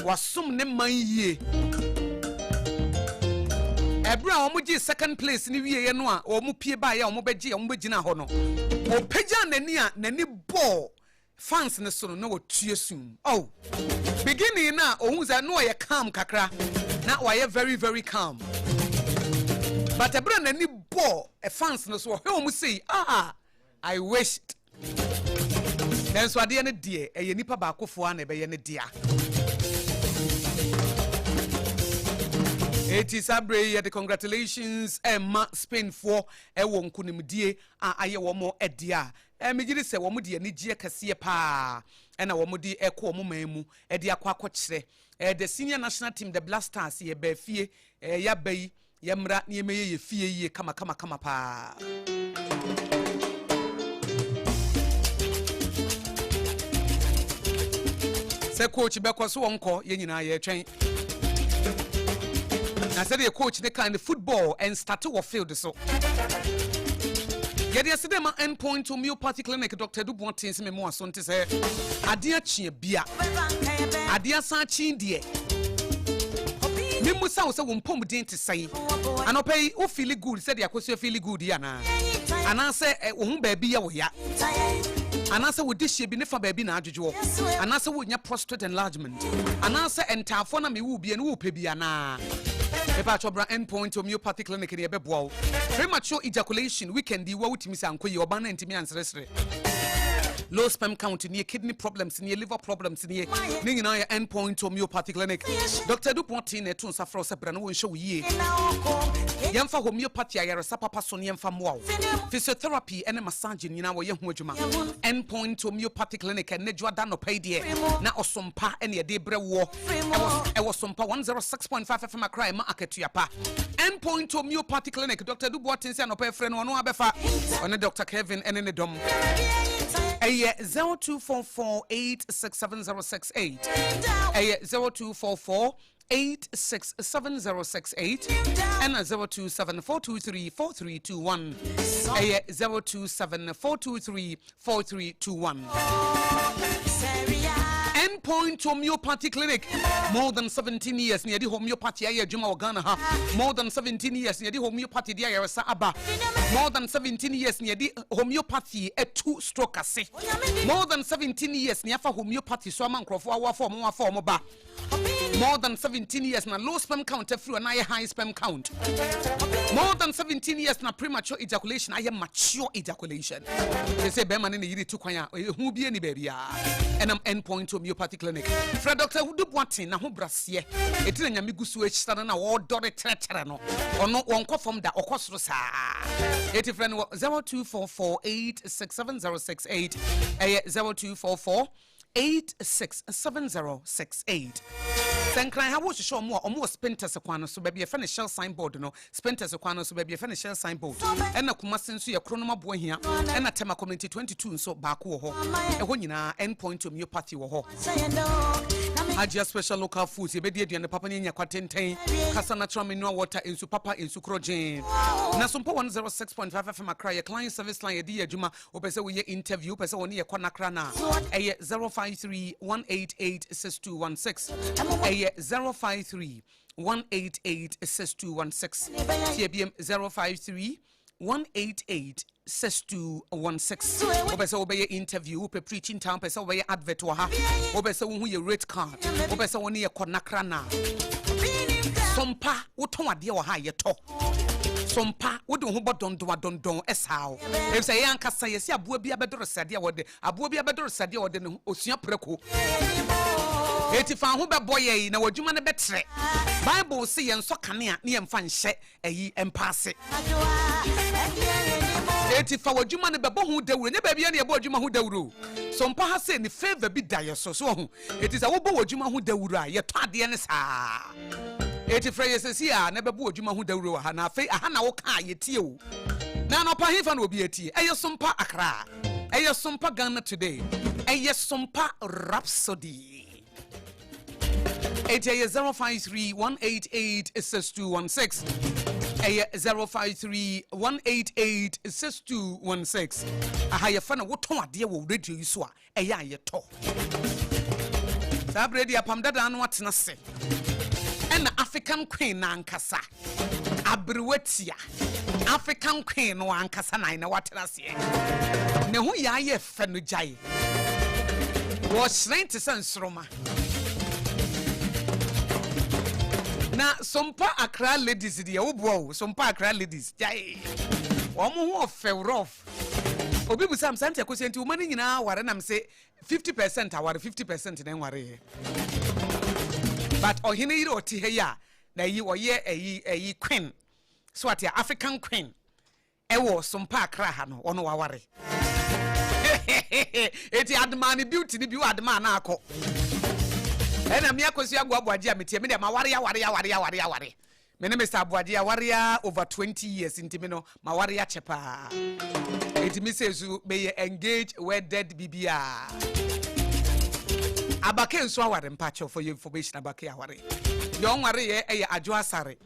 Wasum ne man ye. Ebra omuji second place ni wiye no a omu pie ba ya omu beji omu begina ho no. Opeja nani ball fans ne so no wotue sum. Oh. Beginning na ohunza no ye calm kakra. Na wa very very calm. But ebra nani ball fans ne so omu say I wished. Then so ade ne die eye nipa ba akofo a na be ye ne dia. Eti sabre the congratulations Emma Spain for ewo nkunimdie aye wo mo edia megiri se wo mo de anigye kase pa na wo mo de ekọ mo mamu ede akwa the senior national team the Blasters ye ba fie ya bai ye mra ne ye fie ye kama pa se coach be kwaso wonko ye nyina ye twen. I said the coach they kind of football and start to field so. Yeah, yesterday my endpoint to homeopathic clinic Dr. Dubois me mo so nte say adia chie bia. Adia san chin die. Me musa wo say wo mpom den te say. Anopay wo feel good said the Akosua feel good ya na. Ana say wo hu ba bia wo ya. Anasa wo dishie bi ne fa ba bi na adwodwo. Anasa wo nya prostate enlargement. Anasa entafo na me wo bia ne wo pe bia na. Eba chobra endpoint homeopathic clinic ne beboa. Premature ejaculation weekend di wo wutimi sankoyi oba na ntimi ansresre. Low sperm count near kidney problems near liver problems near Ningina endpoint homeopathic clinic. Dr. Duponti ne tun safro sepra no won show ye. Yemfa homeopathy ayare sapapa so ne yemfa mo. Physiotherapy and massage nyina wo ye ho adwuma. Endpoint homeopathic clinic and nedwa da no pay de na osompa ene ye de brewo. E was Sompa 106.5 FM Accra ma aketuapa. Endpoint homeopathic clinic Dr. Duponti say no pay friend no abefa. One Dr. Kevin ene ne dom. 0244867068 0244867068 and 0274234321 0274234321 Endpoint homeopathy clinic more than 17 years near the homeopathy aye Juma Ghana more than 17 years near the homeopathy dia yaresa aba more than 17 years near the homeopathy a two stroke ase more than 17 years near for homeopathy so man crofo wa form ba more than 17 years na low sperm count through and high sperm count more than 17 years na premature ejaculation aye mature ejaculation they say be man ne yiri tu kwan a hu bie ni ba bia enam endpoint homeopathy clinic Fred Dr. Hudu Boatin na ho brase etina nyame gusu echisa na wo dore tretre no ono wonko from da okosoro saa eti friend 0244867068 0244867068 Senkran ha wo hwehwe omo spinters kwano so ba bia fa ne shell signboard no spinters kwano so ba bia fa ne shell signboard ena kuma senso ye krono mabo hia ena tema community 22 so ba ko ho eho nyina endpoint homeopathy wo ho Agia special local foods ebedi aduane papa nya kwatenten kasa natural mineral water ensu papa ensu krogen na Sompa 106.5 FM Accra ye client service line ye di adwuma opese wo ye interview opese wo ne ye kwanakra na 0531886216 0531886216 TBM 053-188-6216 Obese obeye interview ope preaching town pese obeye advert wa ha obese wo hu ye rate card obese wo ne ye konakra na Sompa woton ade wa ha ye to Sompa wode ho bodondon esao e say yan kasa ye si aboa bia bedoro sade wode aboa bia bedoro sade wode ne osua preko eti fa ho beboye na wadwuma ne betre Bible say yen so kanea ne yemfa nhye ayi empase eti fa wadwuma ne bebo ho dawuro ne ba bia ne yebo wadwuma ho dawuro Sompa ha say ni favor bi daye so ho eti sa wo bo wadwuma ho dawuro a ye to ade ne saa eti fra yesesi a ne bebo wadwuma ho dawuro ha na afei aha na wo ka yetie o na no pa hifa na obi etie eye Sompa Accra eye Sompa Ghana today eye Sompa Rhapsody 053-188-6216 053-188-6216 aha ye fa na woton ade wo radio yi so a eye ayeto Sabredi Apam Dadaa no atena se. And African queen na ankasa. Abriwetia. African queen no ankasa na ina watena se. Ne ho ya ye fe no gyae. Wo shrine te sansroma. Na Sompa Accra ladies dia wo bo Sompa Accra ladies gyae. Wo mo ho fe rough. Obi bu sam sante Akosua nti wo mani nyina ware nam se 50% aware 50% na nware. But Oheneyere oti he ya na yi oye eyi queen. So at African queen. Ewo Sompa Accra ha no ono waware. Eti adman beauty ni bi wo adman na akọ. Ena me Akosua Aboagye ametie me de ma ware. Me ne Mr. Aboagye ware over 20 years intimi no ma ware chepa. Eti me say so be engaged wedded bibia. Abake nso aware mpacho for your information abake aware. Ye onware ye eye adwo asare.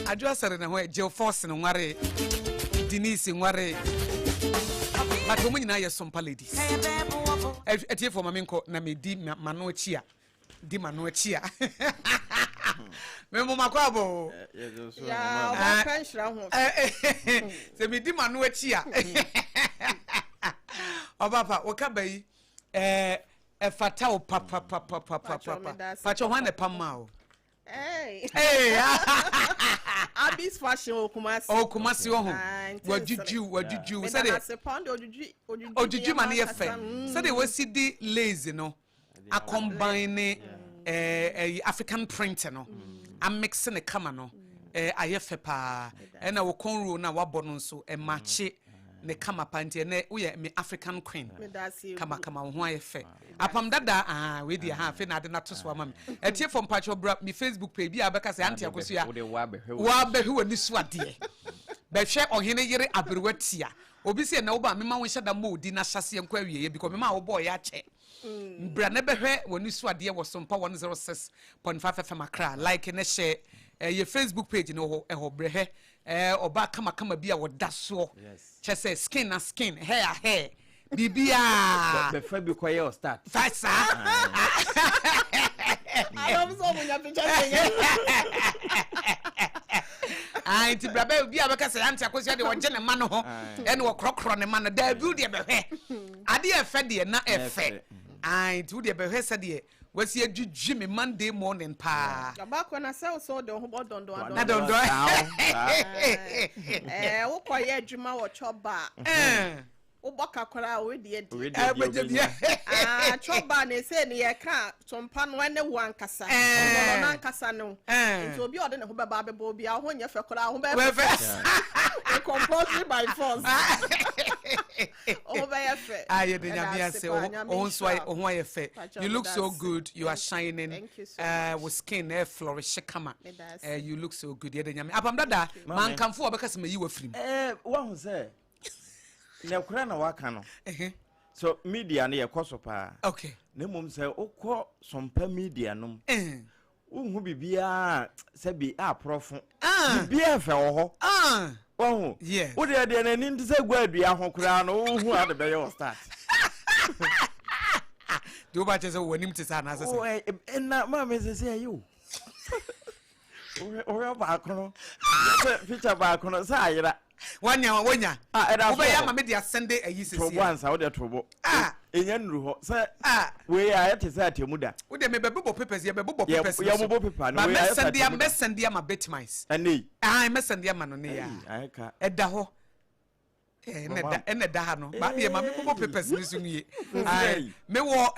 Adwo asare na ho je force no nware. Denise nware. But women nyina ye Sompa ladies. Etie for mamenko na me di mano achia. Di mano achia. Me mo makwabo. Ya o pension ho. Se me di mano achia. Obapa wokabai fata o papa. Pacho hwane pamma o. Hey. Abis fashion o kumasi ho. Wajuju. Say dey pound ojuju mane ye fe. Say dey wasi di lazy no. A combine African print no. A mix ne kama no. Aye fe pa. E na wo konro na wabɔ no nso e match ne kama pantie ne wo ye me African queen. Kama ho aye fe. Apam Dadaa we di ha fe na de na to so ama me. Etie from Pacho bra me Facebook page bi abeka se anti Akosua. Wa behu wani so ade. Be hwe Oheneyere aberwatia. Obi se na wo ba me ma wo hyada mo di na hyase enko awie because me ma wo boy ya che. Bra ne behwe wani so ade wo Sompa 106.5 FM Accra like ne share your Facebook page no ho brehe oba kama bia wo da so che say skin na skin hair bibia be fa bi koye start fasa I don't so munya picture ai ti brabe bia be ka say anti Akosua de wo je ne ma no ho ene wo krokro ne ma no da bi de behwe ade efe de na efe ai ti de behwe se de wasi adwudwu me Monday morning pa abako na say so de ho bodondo na dondo wo koye adwuma wo choba Uboka kwara we die di. Choba na say ne ye ka Sompa no ene wan kasa. No na kasa no. Nti obi ode ne ho beba bebo bia ho nya fe kwara ho beba. Compulsory by force. Oh be fe. Aye de nyame ase o so o ho aye fe. You look so good. You are shining. Thank you so much. With skin flourish kama. You look so good. Ye de nyame. Apam Dadaa man kamfo obeka se mayi wafrim. Wa hu say ne kura na waka no so media na yekoso pa okay ne mum say ukọ Sompa media no unhu bibia se bi a prof bibia fe wo ho wo yeah wo de na ni ntse gwa adua ho kura no unhu ade be yo start do ba che se wonim te sa na se na ma me se say you o ba kono feature ba kono sa ayira wanya obe ya ma me dia sende ayi sesi to once wo de tobo enya nru ho say we ya te say atemuda wo de me bebo papers ya bebo papers ya bebo paper no we ya send ya ma betmice ani me send ya ma no ne ya ayeka eda ho ene da ha no ba de ma me bebo papers ni so nwie me wo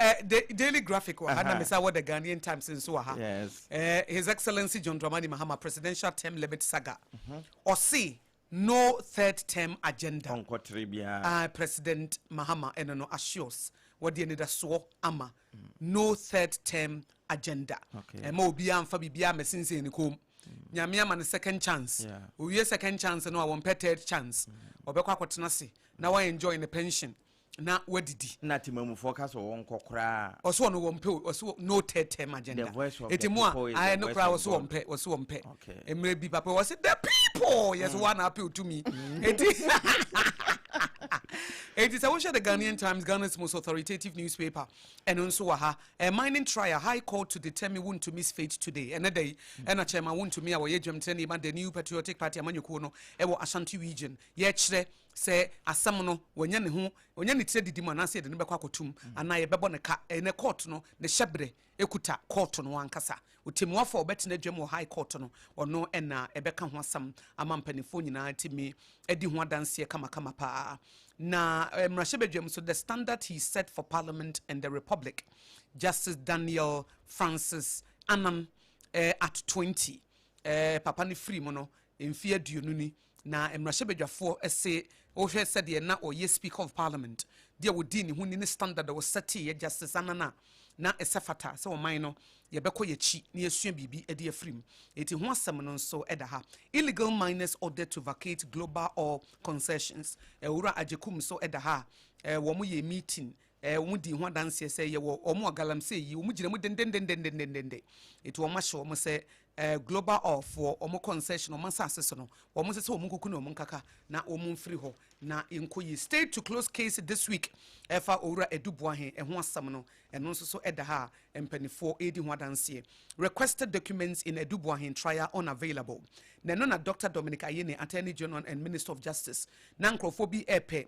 daily graphic wa na me say what the Ghanaian Times so ha His Excellency John Dramani Mahama presidential term limit saga or see no third term agenda. President Mahama no assures what the need so ama no third term agenda. Mo bia amfa bibia mesinse ni kom. Nyame ama ne second chance. We second chance no won third chance. Obekwa kwotena se na wa enjoy the pension. Na wadidi na timamu focus won kokra oso no won pe oso no third term agenda etimo I no kra oso won pe emre bi papa was the people yes one appeal to me It is the Ghanaian Times, Ghana's most authoritative newspaper, and also a mining trial, High Court to determine who to miss fate today. And a day, and a chairman won to me our agent, the new Patriotic Party, Amanukono, Ewo Ashanti region. Yet, say, a samono, when you said the Dimanasi, the Nebaquatum, and I beboneka, and a court, no, the Shabre, Ekuta, court on one cassa. With Tim Waffle, betting a General High Court or no, and Ebeka was some among pennyphone to me, Eddie Wadansia Kama pa. Na so the standard he set for Parliament and the Republic, Justice Daniel Francis Annan at 20, Papani Frimono in fear dununi na Mrashebedja for say Oshe said ye na or ye Speaker of Parliament, dear would dean who in the standard that was set here Justice Anana na esefata so minor ye beko ye chi ni esua bibi e de afrim eti ho asem no so edaha illegal miners ordered to vacate global oil concessions ewura ajekum so edaha wo mo ye meeting wo di ho dance say ye wo omo agalam say yi wo gina mu den eti wo ma hye wo say global oil for omo concession omo sase no wo mo say wo kuku na omo nkaka na omo free ho na enkoyi state to close case this week efa owura edubuahen ho asem no eno so edaha empanifo edi ho dance requested documents in edubuahen trial unavailable na Dr. Dominic Ayene, Attorney General and Minister of Justice na nkrofo epe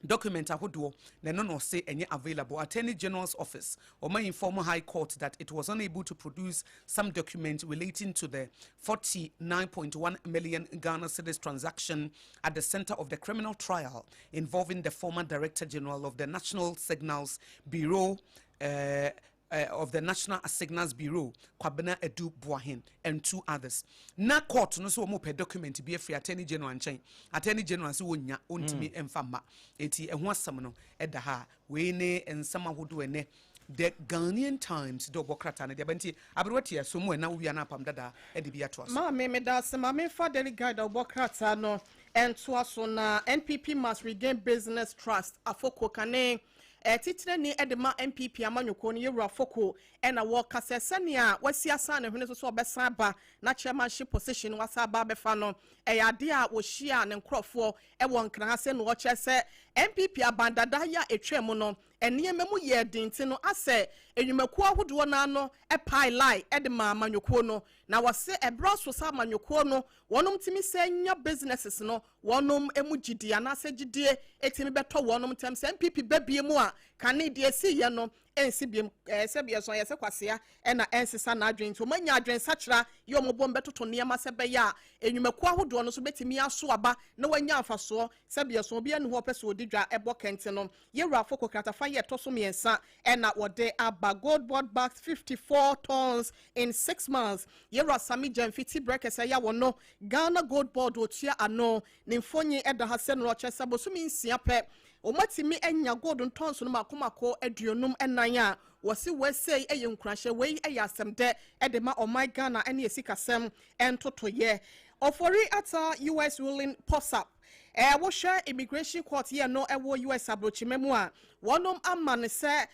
document ahodo na no say any available. Attorney General's office or my informal High Court that it was unable to produce some documents relating to the 49.1 million Ghana cedis transaction at the center of the criminal trial involving the former Director General of the National Signals Bureau of the National Signals Bureau, Kwabena Edu Buahin, and 2 others. Na court no so mo pe document be free Attorney General nchen. Attorney General so wonya ontimi emfama. Eti ehho asam no eda ha we ne ensama hodo ene the Ghanaian Times do bokrata na de benti abrewati so mo na wi na Apam Dadaa e de bi ato aso. Ma me da se ma me fa daily guide bokrata no ento aso na NPP must regain business trust afoko kane titire ni edema MPP amanyoko no yewura foko ena wo kasesania wasiasa ne hwene so obesan ba na chairmanship position wasa ba befa no eyade a wo hia ne nkrofo ewo nkran ase no wo chese MPP abandada ya etwemu no eniyememu ye dinti no ase enwumaku ahodo na no epilai edema amanyoko no na wase ebraso sa amanyoko no wonom timi se nya businesses no wonom emugidi anase gidie etimi beto wonom tem se MPP babie mu a kane de si ye no ensibiem sebie so yese kwasea ena ensisa na adwen to manya adwen sachira ye omobom betoto niam se be ya enwumaku ahodo no so betimi aso aba na wanya afaso sebie so obi anu ho pese odidwa ebo kente no ye wura foko kratafa ye toso miensa ena wode aba gold board bags 54 tons in 6 months ye wura sami jamfiti breakers ya wono Ghana gold board otua ano ne mfonyi eda ha se no chesa bosumi nsia pe omatimi enya gold ntonso no makomako aduonum enan a wasi wesei eye nkurahye wei eye asemde edema my Ghana ene esikasem entotoye ofori ata US ruling pause up wo hwe immigration court here no ewo US abrochimemu a wonom amane se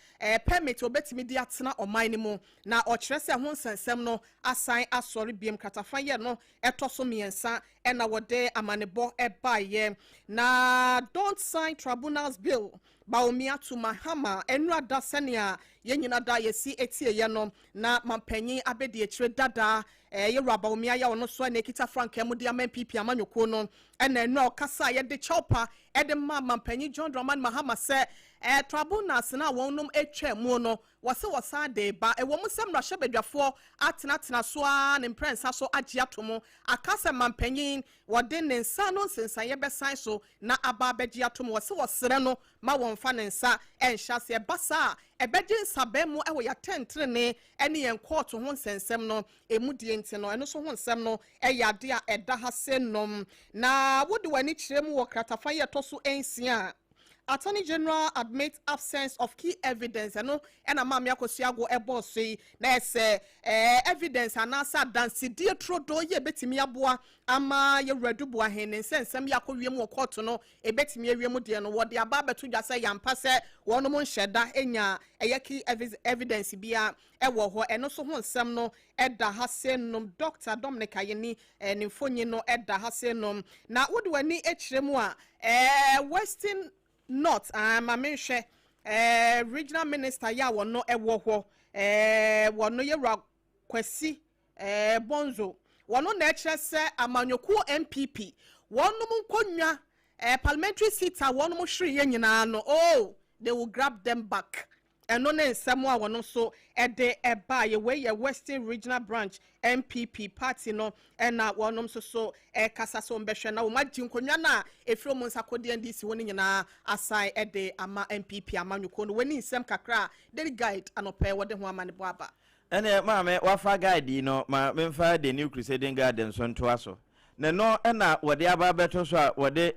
permit obetimi di atena oman ni mu na okyerese ho nsensem no asan asori biem katafa ye no etoso miensa ena wode amanebo ebaye na don't sign tribunals bill Baumia to Mahama enra da senia yenyina da yesi etie ye no na mampanyin abedi ekire dada ye Baumia ya ono so na ekita frank emu dia MPP amanyoko no ena enra okasa ye de chopa ede mampanyin John Dramani Mahama se tribunals na wonum etwa mu no wasa de ba ewo musem rahye bedwafo atena so a ne prensa so agye atomo akasa mampanyin wode ne nsa no nsensan ye besan so na aba abegye atomo wosere no ma wonfa ne nsa enhyase basa ebegye nsabe mu ewo ya tentre ne ene yen court ho nsensem no emudie nti no eno so ho nsem no eyade a eda ha senom na wode wani kiremu wo kratafa ye toso ensia Attorney General admits absence of key evidence and Amami Akosua go ebosi na ese evidence anasa dansi die trodo ye betimi aboa ama ye redubu ahene nsensem yakowiem wo court no ebetimi awiem de no wo de aba beto dwa se yampa se wono mo nhyeda enya key evidence bia ewo ho eno so ho nsem no eda hasenum Dr. Dominic Ayene nimfonyi no eda hasenum na wode wani ekiremu a Western not mame hwe regional minister ya wono ewo ho wono yewra kwasi bonzo wono na ekire se amanyoku MPP wono nkonwa parliamentary seats a wono mo hwere ye nyina no they will grab them back eno ne nsemo a wono so ede eba ye we ye Western Regional Branch MPP party no na wono so kasa so mbehwe na wo magyi nkonwa na efiro mo nsakode NDC woni nyina asai ede ama MPP amanyuko no woni nsem kakra daily guide anope wode ho amane bo aba ene maame wafa guide no ma memfa the new crusading garden so nto aso ne no na wode aba beto so a wode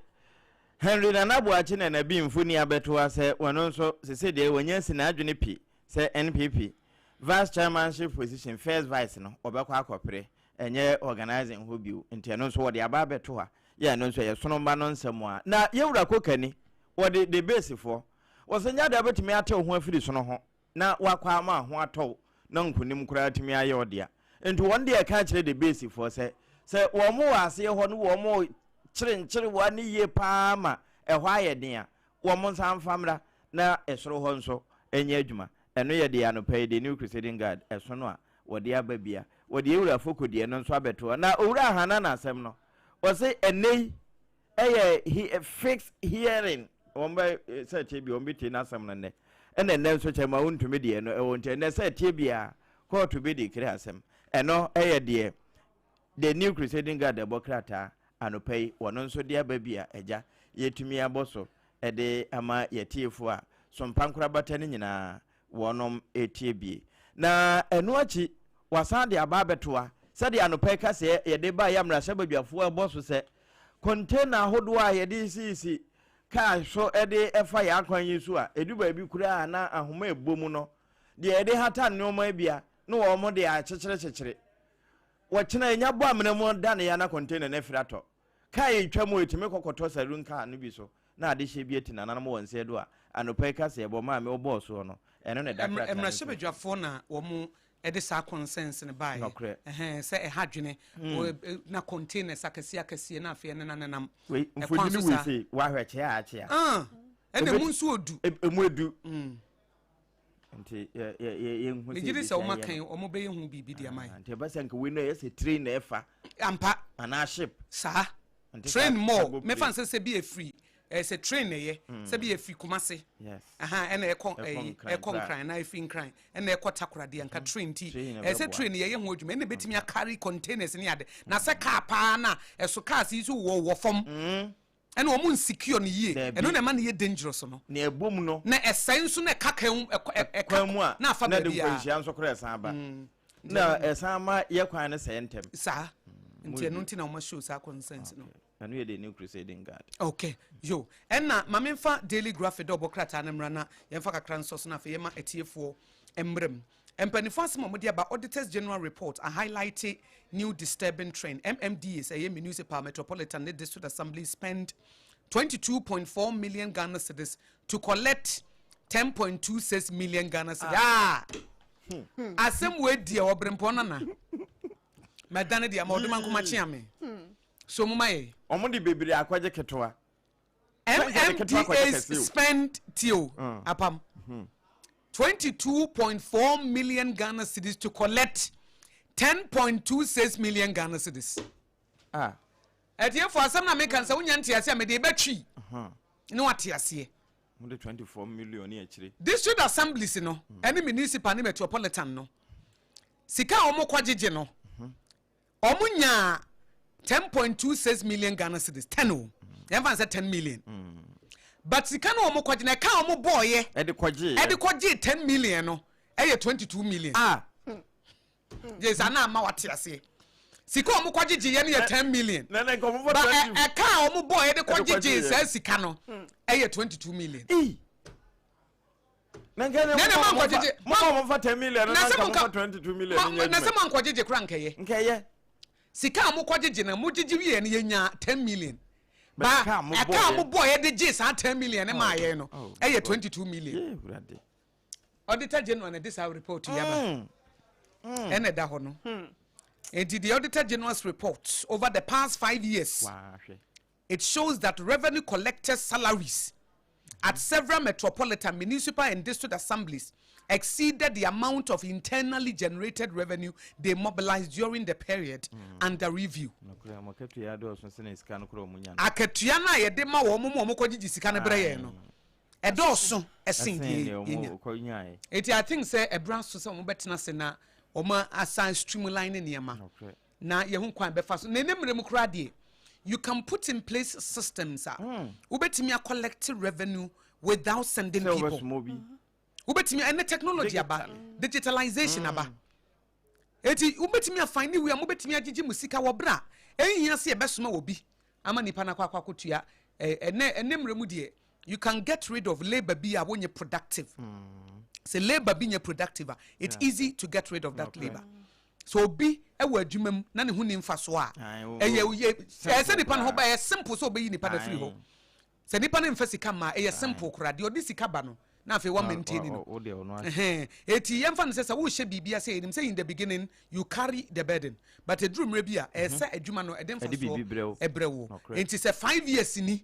Henry na Aboagye na bi mfuni abeto ase wono nso sese de wonyansi na adwene pi se NPP vice chairmanship position first vice no obekwa akopere enye organizing ho biu nti no nso wode aba beto ha ya no nso ye sonomba no nsemo a na yewura kokani wode the base for wosenya da betimi ate ho afiri so no ho na wakwa ma ho ato na nkunim kura timi aye odea nti wonde e ka kire the base for se wo mo ase ho no wo mo chire wani ye paama ehwa ayeden a wo mo nsamfamra na esoro ho nso enye adwuma eno ye de anopai de new crusading guard eso no a wode ababia wode ewura fokodi no nso abeto na owura hana na asem no o se enei he fixed hearing omba se tie ombi tie na asem no ne ene nso chema untumi de no ewo nte ne se tie bia court be de kire asem eno de the new crusading guard ebokrata anopai wono nso dia babia eja yetumi aboso ede ama yetiefo a Sompa nkura batani nyina wonom etiebie na eno achi wasan de aba betoa se de anopai kase yede ba yamra sabadwafo aboso se container hodo a yede sisi ka so ede efa ya akwan yesu a edu ba bi kura na ahoma ebomu no de yede hata nneoma bia no wo mo de a chekere wachina enya bo amenemu dan ya na container na firato kai twamo etime kokoto sarun ka no bi so na ade hye bi etina na mo wonse do a anopai ka se ebo ma me obo so no eno ne dakra emra shebedwafo na wo mu ede sa consensus ne bai se hadwene na container sakasi na afie ne nanam mfodini we say wa hweche a ene mu nso odu emu edu nti ye nhu se yiri se o makan o mo be hu bibi dia mai nti ba se nka we no ye se train na efa ampa ana ship sa train more me fan se be free se train ye se be free kumase yes ene ekon kran na efi nkran ene ekotakura de nka train ti se train ye hu adwuma ene betimi carry containers ni ade na se car pa na eso cars yi so wo fom ene o mu insecure ni yie eno na ma ne ye dangerous no na ebom no na esensu na kakan mu a na afa ba bia na de kwahia nso kora esan ba na esan ma ye kwan ne se ntem sa nti eno nti na o ma show sa consensus no anu ye the new crusading guard okay yo enna mamemfa daily graphic do bokrata na mra na yemfa kakra nso so na fa yema etiefo embrem empanifo asem mo de ba auditors general report a highlighted new disturbing trend MMDs a municipal metropolitan district assembly spent 22.4 million Ghana cedis to collect 10.26 million Ghana cedis asem we dia obrempo na madane dia moduma nkoma chiame so mumaye omundi bebiri akwaje ketoa MMDs spent tio apam 22.4 million Ghana cedis to collect 10.26 million Ghana cedis etiye for asem na me kan say wonya ntiase me de betwi ne watiase mo de 24 million e akire district assemblies no any municipal ne metropolitan no sika omo kwagege no omunya 10.26 million Ghana cedis 10 o yemfa say 10 million but sika no omo kwagege na ka omo boye e de kwaje 10 million no e 22 million yes ana ma watiase sika omo kwagege ye ne 10 million na nko mo but e ka omo boye de kwagege say sika no e 22 million na ngene mo fa 10 million na nko mo fa 22 million na se man kwagege kura nkeye sika omo kwagege na mo gigi wie ne yenya 10 million ba e ka omo boye de gi sa 10 million ma ye no e 22 million auditor general na this our report yaba ene da ho no and the auditor general's report over the past 5 years it shows that revenue collectors salaries at several metropolitan, municipal and district assemblies exceeded the amount of internally generated revenue they mobilized during the period under review. Aketua na ye de ma wo mo kogigi sika ne breye no. Edoso esin ye. It I think say e brand so mo betina se na o ma assign streamline niema. Na ye hu kwan be fa so. Na nemre mu kra de. You can put in place systems ubetimi a collect revenue without sending people. Ubetimi any technology aba, digitalization aba. Eti ubetimi a find we am ubetimi agigi musika wo bra. Ehia se e besoma obi. Ama nipa na kwa kotua enemre mu de. You can get rid of labor be a when you productive. Say labor being productive, it's easy to get rid of that labor. So be a word jumem na ne hu ni mfa so a ye say nipa no ba e simple so be yi nipa da free ho. Say nipa no mfa sika ma e simple kura de odi sika ba no na afi wa maintain no. Eti yemfa no say wo hye bibia say him say in the beginning you carry the burden but a drum rebia e say adwuma no e dem fa so e brewo. Enti say 5 years ni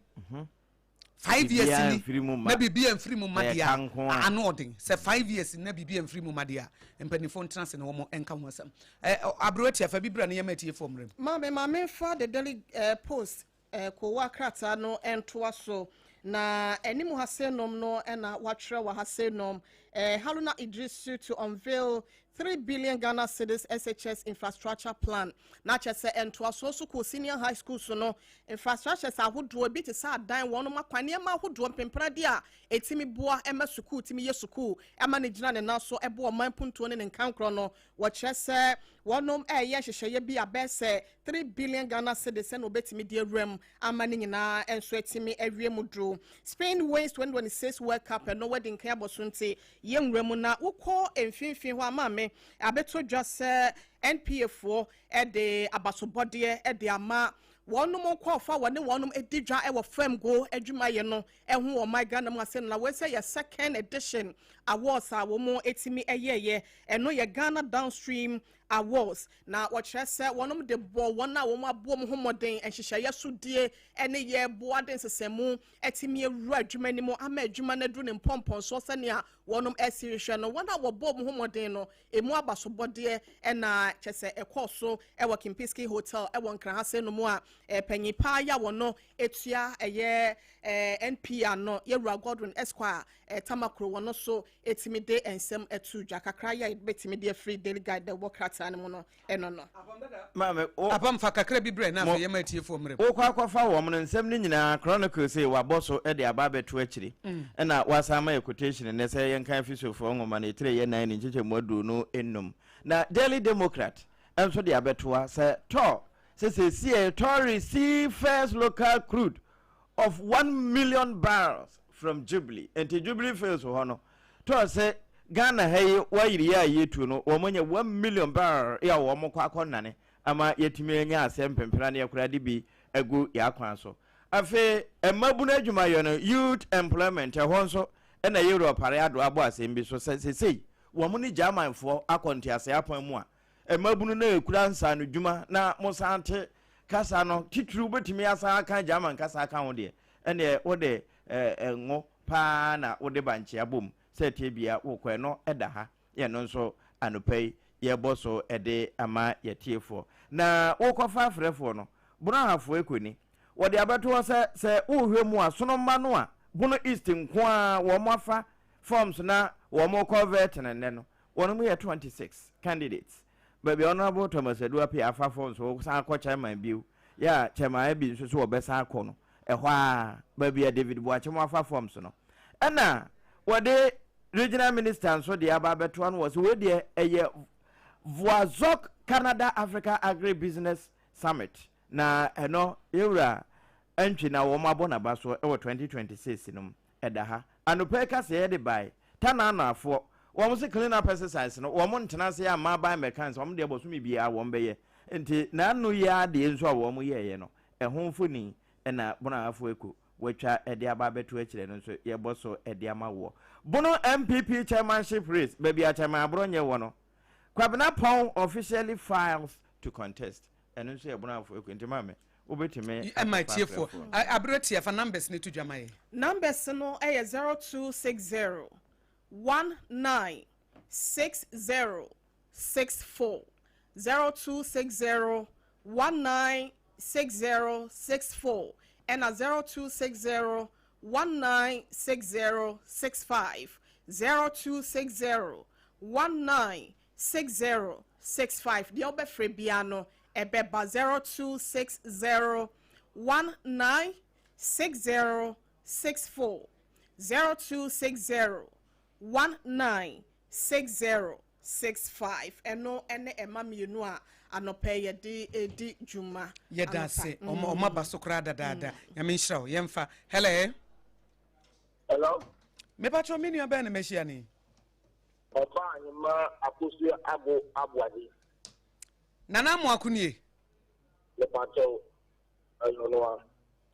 5 years ni na bibi en free mu madia anodin say 5 years na bibi en free mu madia empanifo ntrance na wo mo enka ho asam abroati afa bibra na yemati form rem mame fa the daily post ko wa krata no entoa so na enimu hasenom no na watre wa hasenom Haruna Idris to unveil 3 billion Ghana cedis SHS infrastructure plan. Na chese entoa so ko senior high school so no infrastructure sa hodo bi te sa dan wono makwane ma hodo mpempra dia etimi boa ema school timi ye school ema ne gina ne na so ebo man punto ne nkankro no wo chese wonom ye hyehyeye bi abese 3 billion Ghana cedis no betimi de rem ama ne nyina enso etimi awie mudro. Spain wins 2026 World Cup no wedding kan abosonte yenwremu na wokọ emfinfin ho ama me abeto dwase NPF4 de abasobode de ama wonum kofa wone wonum edidwa e wo fam go adwuma ye no ehu o my Ghana mu ase na we say your second edition awards a wo mo etimi eyeye eno ye Ghana Downstream Awards na watchere se wonum de bo wona wo mo abo mo homoden enhyehyeye sudie ene ye boaden sesemu etimi ewura adwuma ni mo ama adwuma na dru ne mpompon so se ne a wonum esirehwe no wona wo bo mo homoden no emu abasobode na chese ekoso e wo Kimpiski Hotel e wo Nkrahase no mu a panyipa ya wono etua eye NPR no Yewura Godwin Esquire Tamakro wono so etimi de ensem etu dwa kakra ya betimi de free daily guide the work rata ne mo no eno no mame apam fa kakra bi bre na fa yema tie fo mre o kwa fa wo mo nsem ni nyina chronicle say wa boso e de aba beto akiri na wasama quotation ne say yenkan fisofo ngoma na etire ye nan ni ncheche modu no enum na Daily Democrat enso de abetoa say to say to receive first local crude of 1 million barrels from Jubilee and Jubilee fails hono to say Ghana hey wayiri ya yetu no womonye 1 million barrel ya wo mo kwa konane ama yetimi anya asem pempera na yakura de bi egu ya kwan so afi emabu na adwuma yo no youth employment ehonso na Europe pare ado abo asem bi so say wo mo ni Germanfo akonti ase apon mu a emabunu na ekura nsa no dwuma na mosante kasa no titru betimi asa aka German kasa aka ho de ene wo de ngo pa na wo de banche abom sete bia wo kwen no eda ha ye no nso anopai ye boso ede ama yetiefo na wo kofa afrefo no bunu hafo ekoni wo de abeto se wo hwemu asono mma no a bunu east nko a wo mofa forms na wo mo convert ne no wono mu ye 26 candidates baby honorable Thomas Eduapi afafo so san ko chairman biu ya chairman bi so obesa akọ no ehwa baby David Boache mo afafo so no na wode regional minister so de ababeto an was we de eye Voazok Canada Africa Agri Business Summit na eno ewura antwi na wo mabona ba so e 2026 no edaha anopeka se de bai tanana afo wo se clean up exercise no wo ntena se ya ma ba mechanics wo de boso mi bia wo mbeye enti na anu ya de nso a wo mo yeye no ehonfoni na bona afo eko watwa ede aba beto akire no nso ye boso ede ama wo bono MPP chairmanship race baby a chairman abronye wo no Kwabena Pong officially files to contest eno nso ye bona afo eko enti mame Ubetime. My tear for Abreti for numbers need to Jamai. Numbers no a 0260 196064 0260 196064 and a 0260 196065 0260 196065 the obe frebiano ebeba 0260 196064 0260 196065 eno ene ema mienu a anope ye di juma ye da se oma basokra dada ya menhira o yemfa hello me patro me nua ba na mehia ni oba anyima Akosua Aboagye nana mo akunie le patro ayono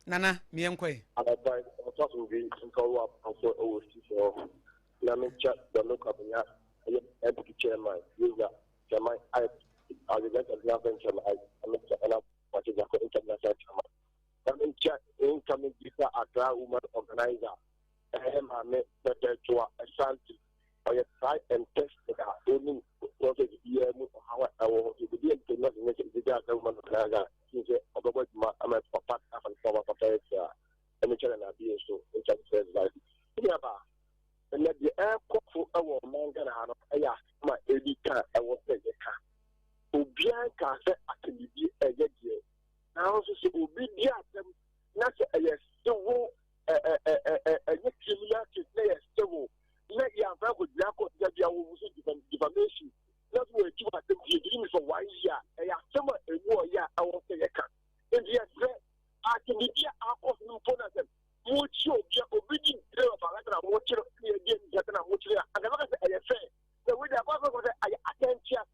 nana me enkoi abai otoso bi nko up for OST so na me chat the local bunya deputy chairman user chairman I the chairman I am what is the international chairman coming chat incoming visa Accra woman organizer me better to Ashanti or try and test the only process here how I will be not the woman organizer since about I'm a part of and former and the channel be so in terms of life and let the air cook our manga my editor I was the car Obianca said I can be a year now also say obedient not a civil a criminal case civil let your very black that you will defamation not where you are the for 1 year a summer a war year I was the car and yes I can be a of important mucho obedient of a much again that I'm much and I say the way the I attention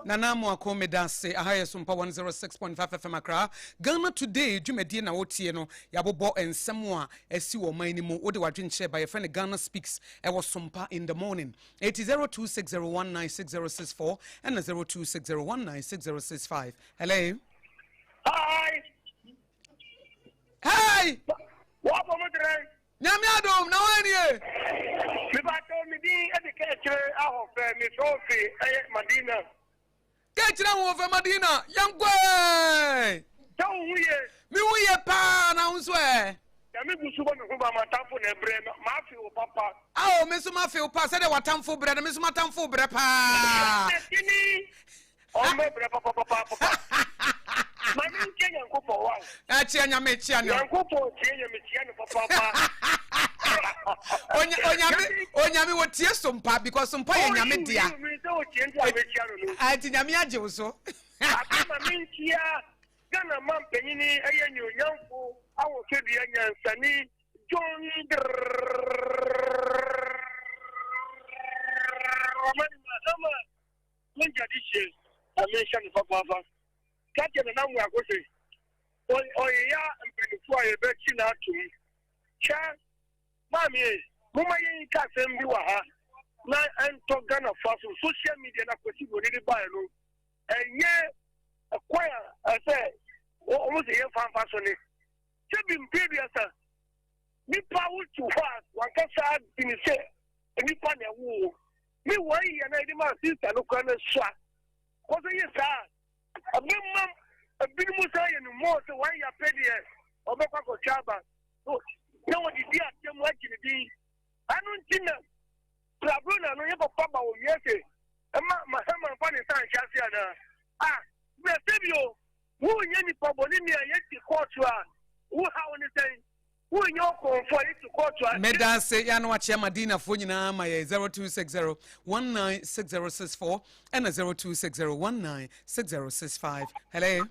Nana mo akome danse ahaya Sompa 106.5 FM Accra Ghana today dwumadi na wotie no yabobo ensem a esi wo man ni mu wo de wadwenche by your friend Ghana speaks e was Sompa in the morning 802601966064 and 0260196065 hello hi what am nyame adom na wani e me ba to me di educate aho fe me sofi Madina Kechira wo fe Madina yankwe tawo huye mi wuye pa na unso e ya me gusu ko me ko ba matamfo na bre ma fi o papa awo me so ma fi o pa se de watamfo bre na me so matamfo bre pa o me bre papa ma mi nke yanko po wa a chia nyame chia no yanko po tie nyame chia no papa onyame wo tie Sompa because Sompa ye nyame dia a ti nyame agye wo so akama mintia Ghana man penyini eye nyonyamfo awo kedua nyansani John Romani Mahama njadishe amesha ni papa kati na namu akose oya mpenifu aye bechi na atum cha mami mama yin ka sembi wa ha na ento Ghana faso social media na kwesi boni di ba no enye akwaya ase o se yen fan faso ni sebi mpedi asa ni pawu to fast wan ka sa bini se ni pa na wo mi wo yi na di ma sister no kwa na swa ko so yi sa abimma abini musa ye no mo se wan ya pedi e obekwa ko chaba no what did you tell me di anu ntina Brabuna no ye papa ba wo miese ma sama fa ni san chasi ana me sebio wo nye ni paboni ni ayeti court a wo ha woni sen wo nye okonfo ayeti court a me da se ya no ache Madina fo nyina ma ye 0260196064 and 0260196065 hello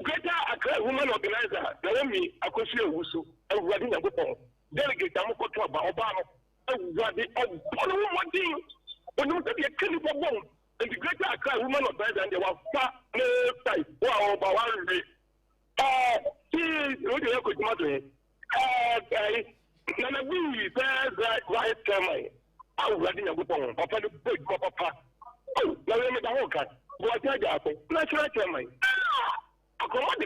Greater Accra Women Organizer, Naomi Akosua, and Radin Abupon, Delegate Amokoto Obama, and Radi of one thing. When you take a clinic of one, and the Greater Accra Women Organizer, and they were far no type. Wow, Bawan. What you could matter? Nanabi says right Kermai. I was Radin Abupon, Papa the big Papa. Oh, now let me the whole cat. What I got, natural Kermai. Akoma the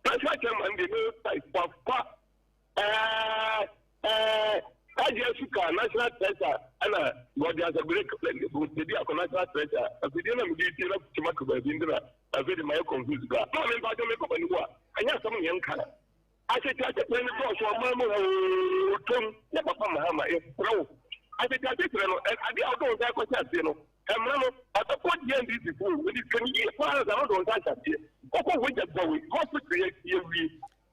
national chairman the new type papa Ajasuka national treasurer and God has a break with the national treasurer. As we didn't have the tomato by Indra, I very my confused. No, I'm about to make up a new one. I have some young color. I said, I said, when it goes for Mamma, Tom, never come Mahama, bro. I said, I said, and I did out of that question, you know. And Mamma, at the point, the end is the fool. When it can be far as I don't know that. Oko with the boy, hospital,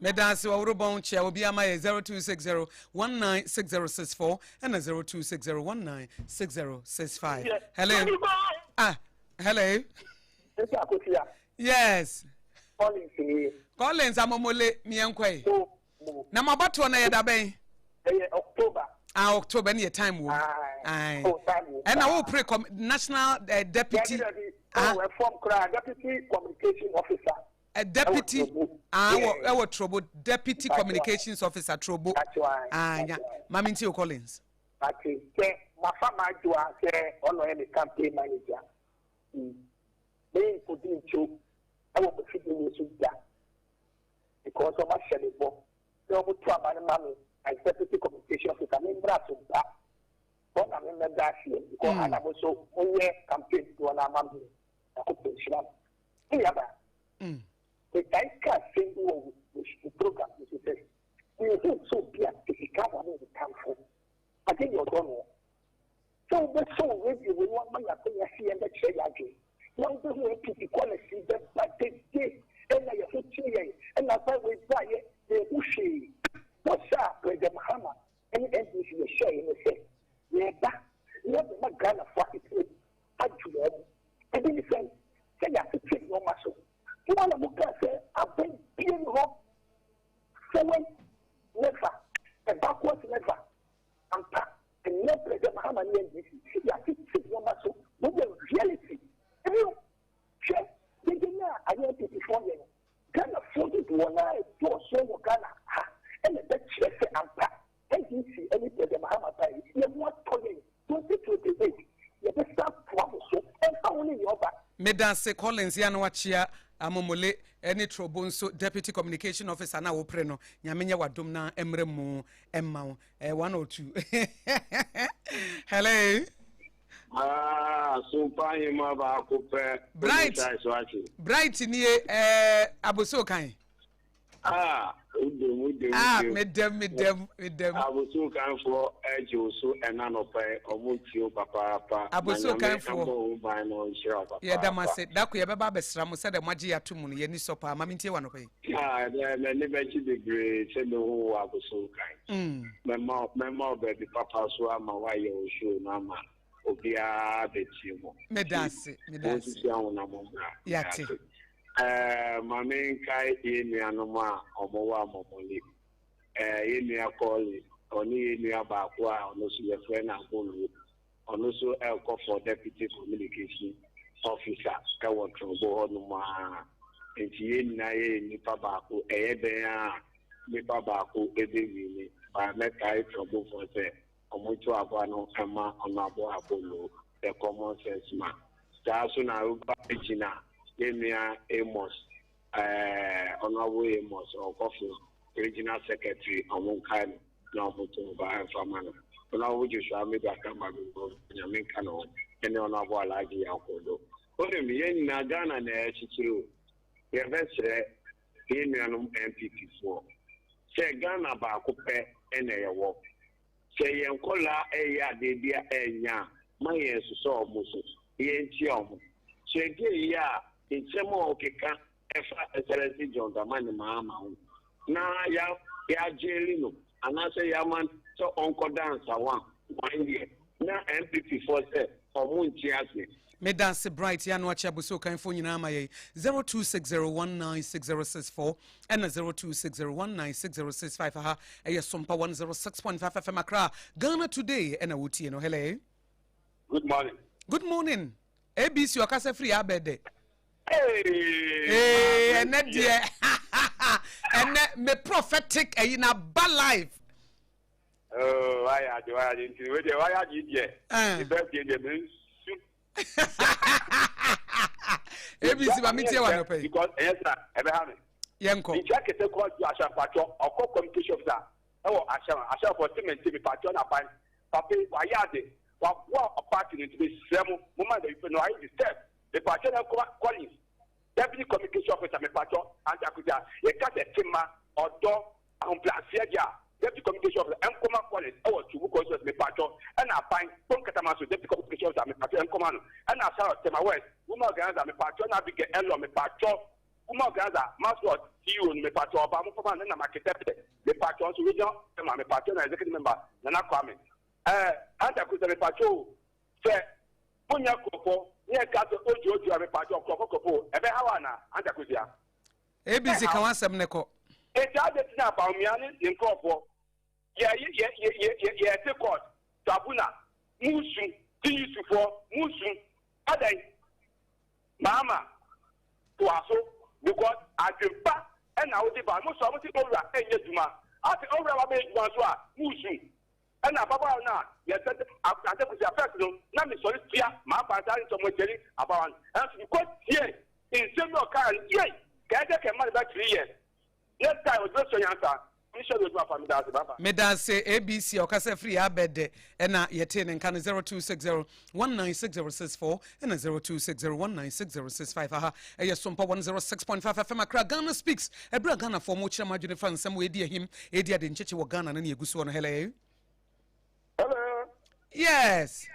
Medansi wa urubon chia obi ama 0260 196064 and 0260 196065. Hello. Hello. Yes. Collins amomole miyankwe. Na mabato na yedabe. October. October ni time wo. And I will pray national deputy form deputy communication officer. A deputy our trouble deputy communications officer trouble. Yeah. Maminti Collins. Okay. My farmer do say on any campaign manager. They put in to I will be feeding you because of my shelly. They will try my money as deputy communication officer. I'm in Brazil. But I'm in the dash here because I am also only campaign to an amount of the the guy can't say the program is the we don't so be at the camera in the country. I think you're done. So that's so maybe we want my opinion here and the chair again. One doesn't want to quality that but they did and I have and I thought we buy it the Ushi. What's up with the Mahama? And this is a shame. Yeah, not the Magana for it. I do it. And then you say you have to take your muscle. You want to look at it, I've been being wrong. Forward, never. And backwards, never. And never the Mahama and this. You have to take your muscle. But the reality, and you check, they did not, I know it before you. Ghana afford it one eye, do so Ghana. And the chef and pack. And you see anything the Mahama time. You have not told me 2028. You have to start trouble. And only your back. Medanse Collins Yanwachia. Amomole any trouble so deputy communication officer na wo pre no nyamenya wadom na emremu emma 102. Hello. Sompa hima ba ko pe bright ni aboso kan medem aboso kan for ejo so enanope omutio papa aboso kan for yeah damase dako ye beba besra mo se de magye yatum no ye ni sopa amamintie wanope me be chi degree se me ho aboso kan mema be di papa so ama wa ye o show na ma obia be chi mo medase yati mame kai enuanoma omowa momoli enua call oni enua ba kwa ono so ye friend agolu ono so elko for deputy communication officer ka wotro bo honuma enti enua ye nipa ba ko ebe a nipa ba ko edewini ba me kai trouble for say omoto abo no ama ono abo abolo the common sense man ta so na uba ejina Emia Amos, Honorable Amos or Coffee, regional secretary among kind now to buy famana. Now would you show me that come back in Americano and on our Aboagye Akodo. Only me in Ghana and Chichiru. The best Indian MPP4. Say Ghana Bakupe and a walk. Say Yankola Eya de Dia Enya, my yes so Musu, Yentium. Say ya in Samo Kika, Excellency John the man Mama. Now ya jailino, and I say Yaman, so Uncle Dance one year. Now MPP4 said, or Moon Chiasi. Me dance bright yanu acha buso kan phone nyina amaye 0260196064 and 0260196065 ha eye Sompa 106.5 FM Accra Ghana today and awutie no hello. Good morning. Good morning. ABC okase free abede. Hey, and dear and me prophetic na ba life. Oh, why are you here? The birthday the ABC ba mi tie wa no pay because yes sir e be ha me yenko in check it call you asha patcho or communication officer e wo asha for statement me patcho na pan papa wa yade wa party to be same moment you know I disturb the patcho na calling deputy communication officer me patcho and akuja e ka se tima odo on place ya deputy communication officer and command calling e wo chubu consult me patcho and I find don't katama so deputy communication officer me patcho and command and I saw tema west woman organizer me patcho na big elo me patcho woman organizer mascot CEO me patcho oba mo forman na marketer me patcho so region tema me patcho na executive member na kwame anta ku me patcho se punya kopo nye ka to ojo me patcho kopo ebe hawa na anta ku dia ABC kan wasem ne ko e ja de tina ba umiani in kopo ye te court tabuna musu tisu for musu adai mama to aso because adempa and now the ba mo so mo ti owura enye duma ati owura ba be duma so a musu and ababa na ye te ate ku affect no na me sorry tia ma pa ta nto mo jeri abawan and because here in same occurrence here ka je ke ma ba 3 years next time we go so yanta me da say ABC okase free abede na yete ne kan 0260196064 and 0260196065 aha eye Sompa 106.5 FM Accra Ghana speaks ebra Ghana for mo chira madwene fan sam we di him e di ade ncheche wo Ghana na eguso no hello yes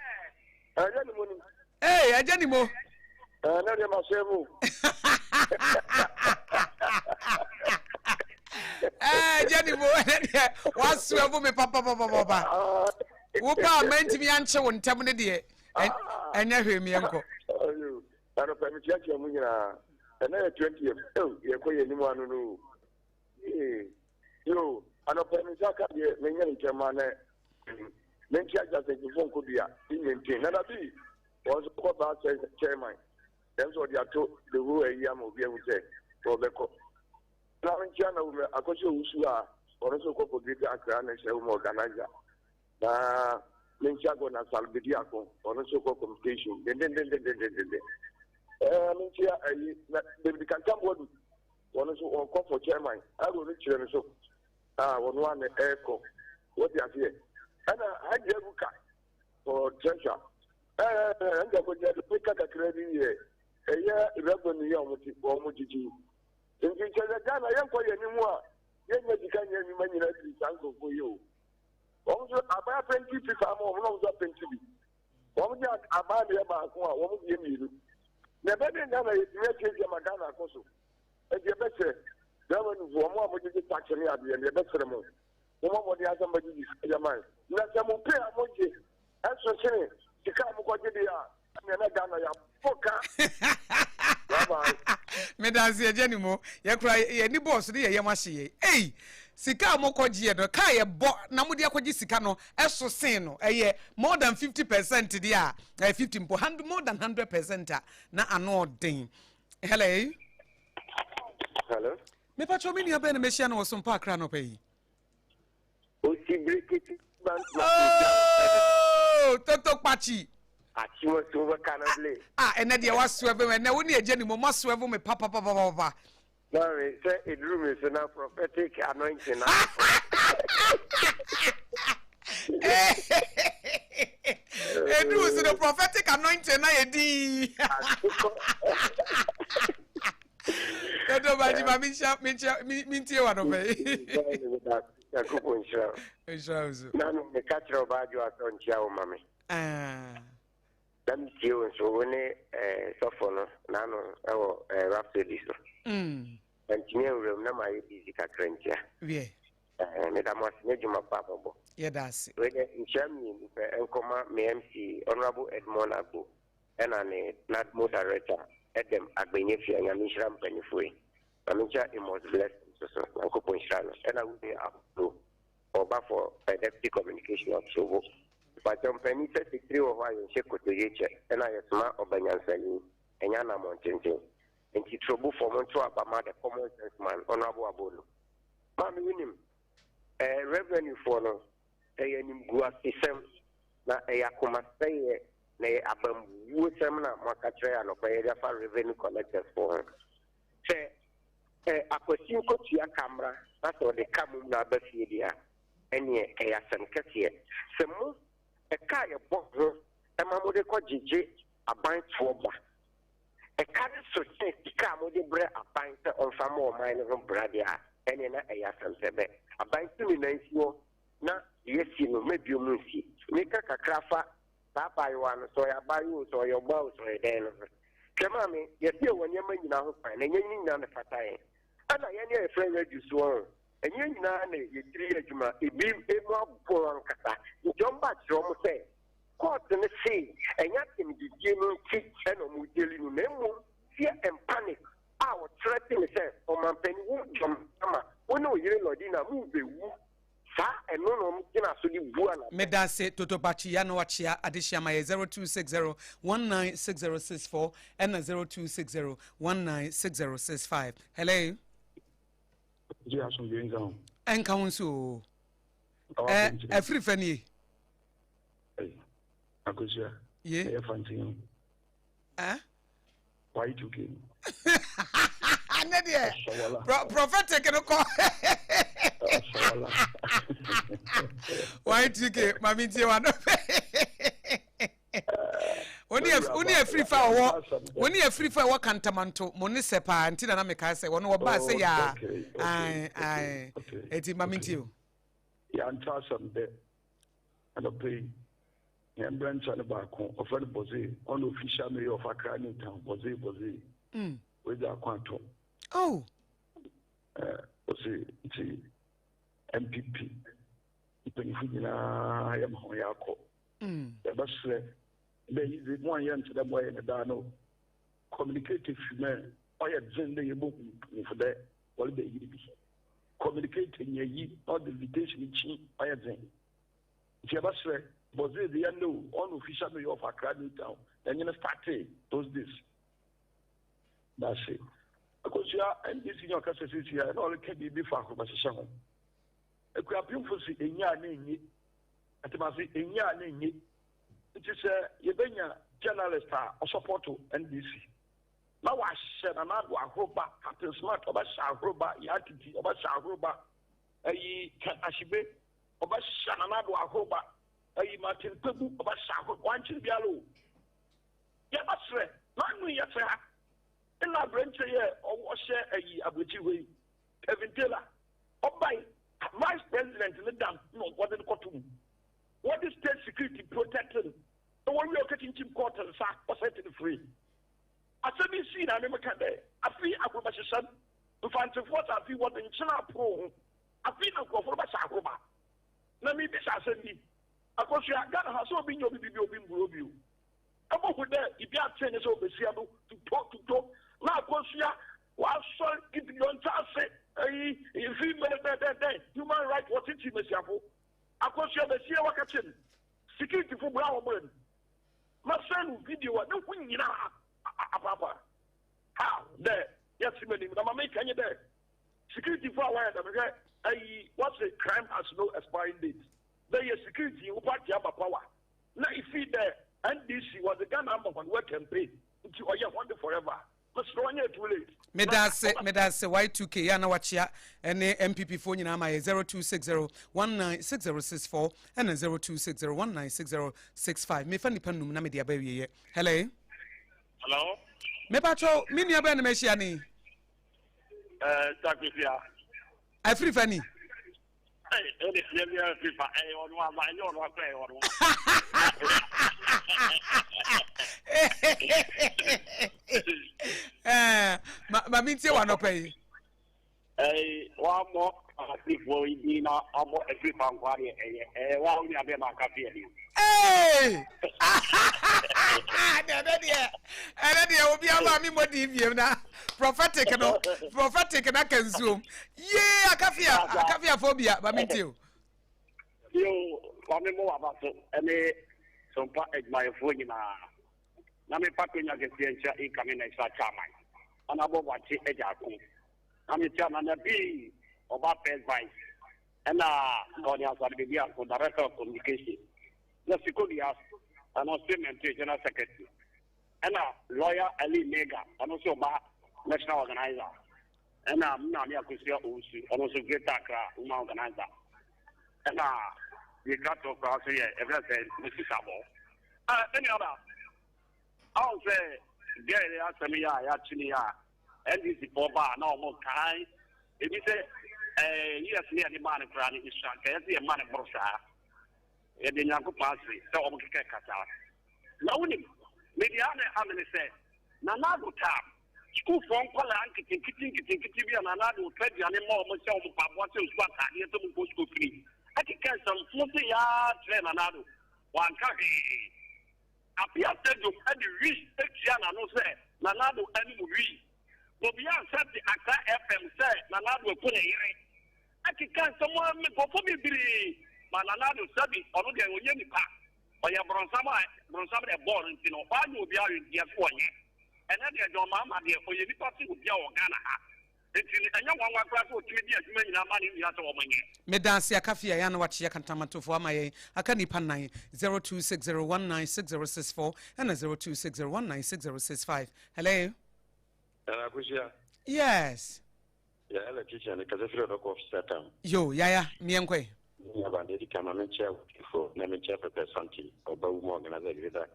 hey ajani mo na de masemu Jenny mo was swevo me papa wo pa menti mi anche wo ntem ne de enya hwe mi enko ayo ana permit ya mu nyina na 20 ye ko ye ni mu anu no yo ana permit ya ka de me nya nkema na mentia ja se ji fon ko bia in maintain na bi was ko ba chairman then so dia to the who e ya mo bia wu se to be ko na nchiana ume Akosua usua onoso ko prograde akra na she ume organizer na nchiago na salbidi akon onoso ko communication den nchia ayi na David Kankambodu onoso ko for chairman aro ni chire so wono an eko what you say ana haje buka for treasure anga ko je buka ka credit ye eya revenue ya omutiji nti cheze Ghana yanko ye nimu a yenye dikanya ni manyina di sanko ko yo onzo abaya 20 people am onzo 20 bi onzo abaya ya ba ko a onzo ye miru na be de Ghana ye tiye Ghana koso e je bese dawa nu vo mo amodi tax ni ade ye bese mo mo di azamba di ya man na samu pe amoje aso sene tika mo ko je dia na Ghana ya foka me da se je ni mo ye kura ye ni boss ni ye mahye ei sika mo koje do ka ye bo na mo de akoji sika no eso sen no ye more than 50% dia 50 mpo more than 100% na ano den hello me pacho me ni abe na me hia no Sompa Accra no pay o si brikiti ban toto pachi achiwo so kanable ene de waswevo me na woni eje ni mo maswevo me papa Sorry, say it room is a prophetic anointing. It was the prophetic anointing. I did. Nobody, my mintia one of it. None of the catcher of Bajo on Chow, mammy. Them you so when a sophomore, nano, or rhapsody. And room, no, my easy catrentia. Yeah. Madame was Nejuma Papa. Yeah, that's it. In Germany, Encoma, MC, Honorable Edmond Abu, and an not more director, Edem Agbenefia, and Mishram Penifui. Amicha, it was blessed, so Uncle Ponchano, and I would be up to or for a deputy communication of Sovo. But on Penny said the 3 of I in Sheko to Yacha, and I smart of Banyan Sally, and Yana Mountain. And he trouble for Montoa Bama, the common sense man, Honorable Abolo. Mammy Winham, a revenue follow. Gua system na Yakuma say ne Abam Wutamna Macatra and Opera for revenue collectors for say Akosua Kotia camera, that's all the Kamuna Basidia, and ye Ayasan Cassia. Some a kaya box, a Mamode Koji, a bind swabber. A car so say Kamode bread a bind on some more minor of Bradia, and in a Ayasan Sebe. A bind to me na yes, you know, maybe you must see. Make a crafa, Papa, one, so I buy you, so your bows or a den. Come on, me, yes, you when you're making out fine, and you're none of Fatay. And I am a friend you sworn. And you're none, you 3 years, it be a more poor Kata. You jump back from say, caught in the sea, and yet in the gaming kick and Mutilin Memo, fear and panic. Our threatening says, or my penny won't jump. Oh no, you're not in a movie. And no, Medase Toto Bachiano Wachia Adishama 0260-196064 and 0260-196065. Hello. And Council. A free fanny. Akosua. Yeah. Why you came? Prophetic and a call. Why you get Mammy Tiwan? Only a free fire, only a free fire cantamanto, Monisepa, and Tinameka say, one more bass, say, I, it's Mammy Tio. Yan Tassam there, and a play. Yan Branch on the back of a Bose, unofficial mayor of Accra town, Bose, with our quantum. Oh, it's MPP. I am Hoyako. The bus, there is 1 year to the boy in the Dano. Communicative man, I had sent the book for that. What they communicating ye, not the invitation, I had sent. Jabasre was the unknown unofficial mayor of Accra town. Then you start those days. That's it. Because you are and this in your capacity here, and all it can be before conversation. A crap you for see a yarn in it, at the massy in yarn in it. It is a Yabena journalist or support to NBC. Now I said another Roba, Captain Smart, or Roba, Yaki, or Roba, a Ashibe, or another Roba, a Martin Pebu, or one Chibialo. Yabasre, not me yet. In our branch here, or was a Abuchi Kevin Taylor, or by Vice President in the dam, no, what did Kotum? What is state security protecting? The one we are getting Tim Quarters or setting free. I said, you see, I never can there. I feel Abubashi to find what I feel what in China Pro. I feel no go for Basakoba. Let me be Sassy. Akosua, God has so been your baby. About there, if you are trained over Seattle to talk. Now, Akosua, while so if you don't say, if you human rights, what is it, Messiah? Akosua, the Sia Wakachin, security for Brown Burn. My son video, no queen, Papa. How? There, yes, I'm making you there. Security for a while, what's a crime has no expiring date. There is security, you party have a power. Now, if you there, NDC was the Ghana number one work campaign. Until I want forever. Medase Y2K ya na wachia ene MPP phone nyina ma 0260196064 and 0260196065 me fa nipa num na me dia ba wiye. Hello. Me pacho me nua ba na me hia ni. Sakrifia. Afri fani. Ele fiel FIFA on wa ma yo no pe on. Ma mintie wa no pay. Wa mo afifo idi na amo FIFA nkwari wa uni abe ma cafe ni. Dia obi ama mi modi wiem na prophetic na kanzum. Akafia phobia ba mintie o. Yo wa me mo wa ba so ene Sompa 106.5 na me patonya gesiencha incoming next chairman ana Aboagye ejako na me chairman na bi oba first vice and God has already been the director of communication the Sikodias and also general secretary and lawyer Ali Mega and also national organizer and Akosua and also Great Accra organizer and we got to cross here everything Mrs. Sabo any other I'll say get it out me actually NDC for bar no more kind if you say yes near the man crying is shank a man brosa and then you pass it so I'm going to now maybe how many say Nanado tap school from Poland kitty and another 20 anymore myself what's what I need to go school free I can get some 40 yards then another one coffee appear to any wish Tiana no say Nanado any movie but beyond said the Accra FM say Nanado put a hearing I can get someone go for me but Nanado said it or the Oyeni Park or your Bronsama born in why you be out in the one and then your mama dear for your party with your Ghana. Medansi akafia yana wachia kantamato for amaye akani panai 0260196064 and 0260196065. Hello. Akosua. Yes. Ya electrician because if of Satan. Yo yaya mienkwe. Ya bande kama mencha for na mencha representative oba umo organizer greda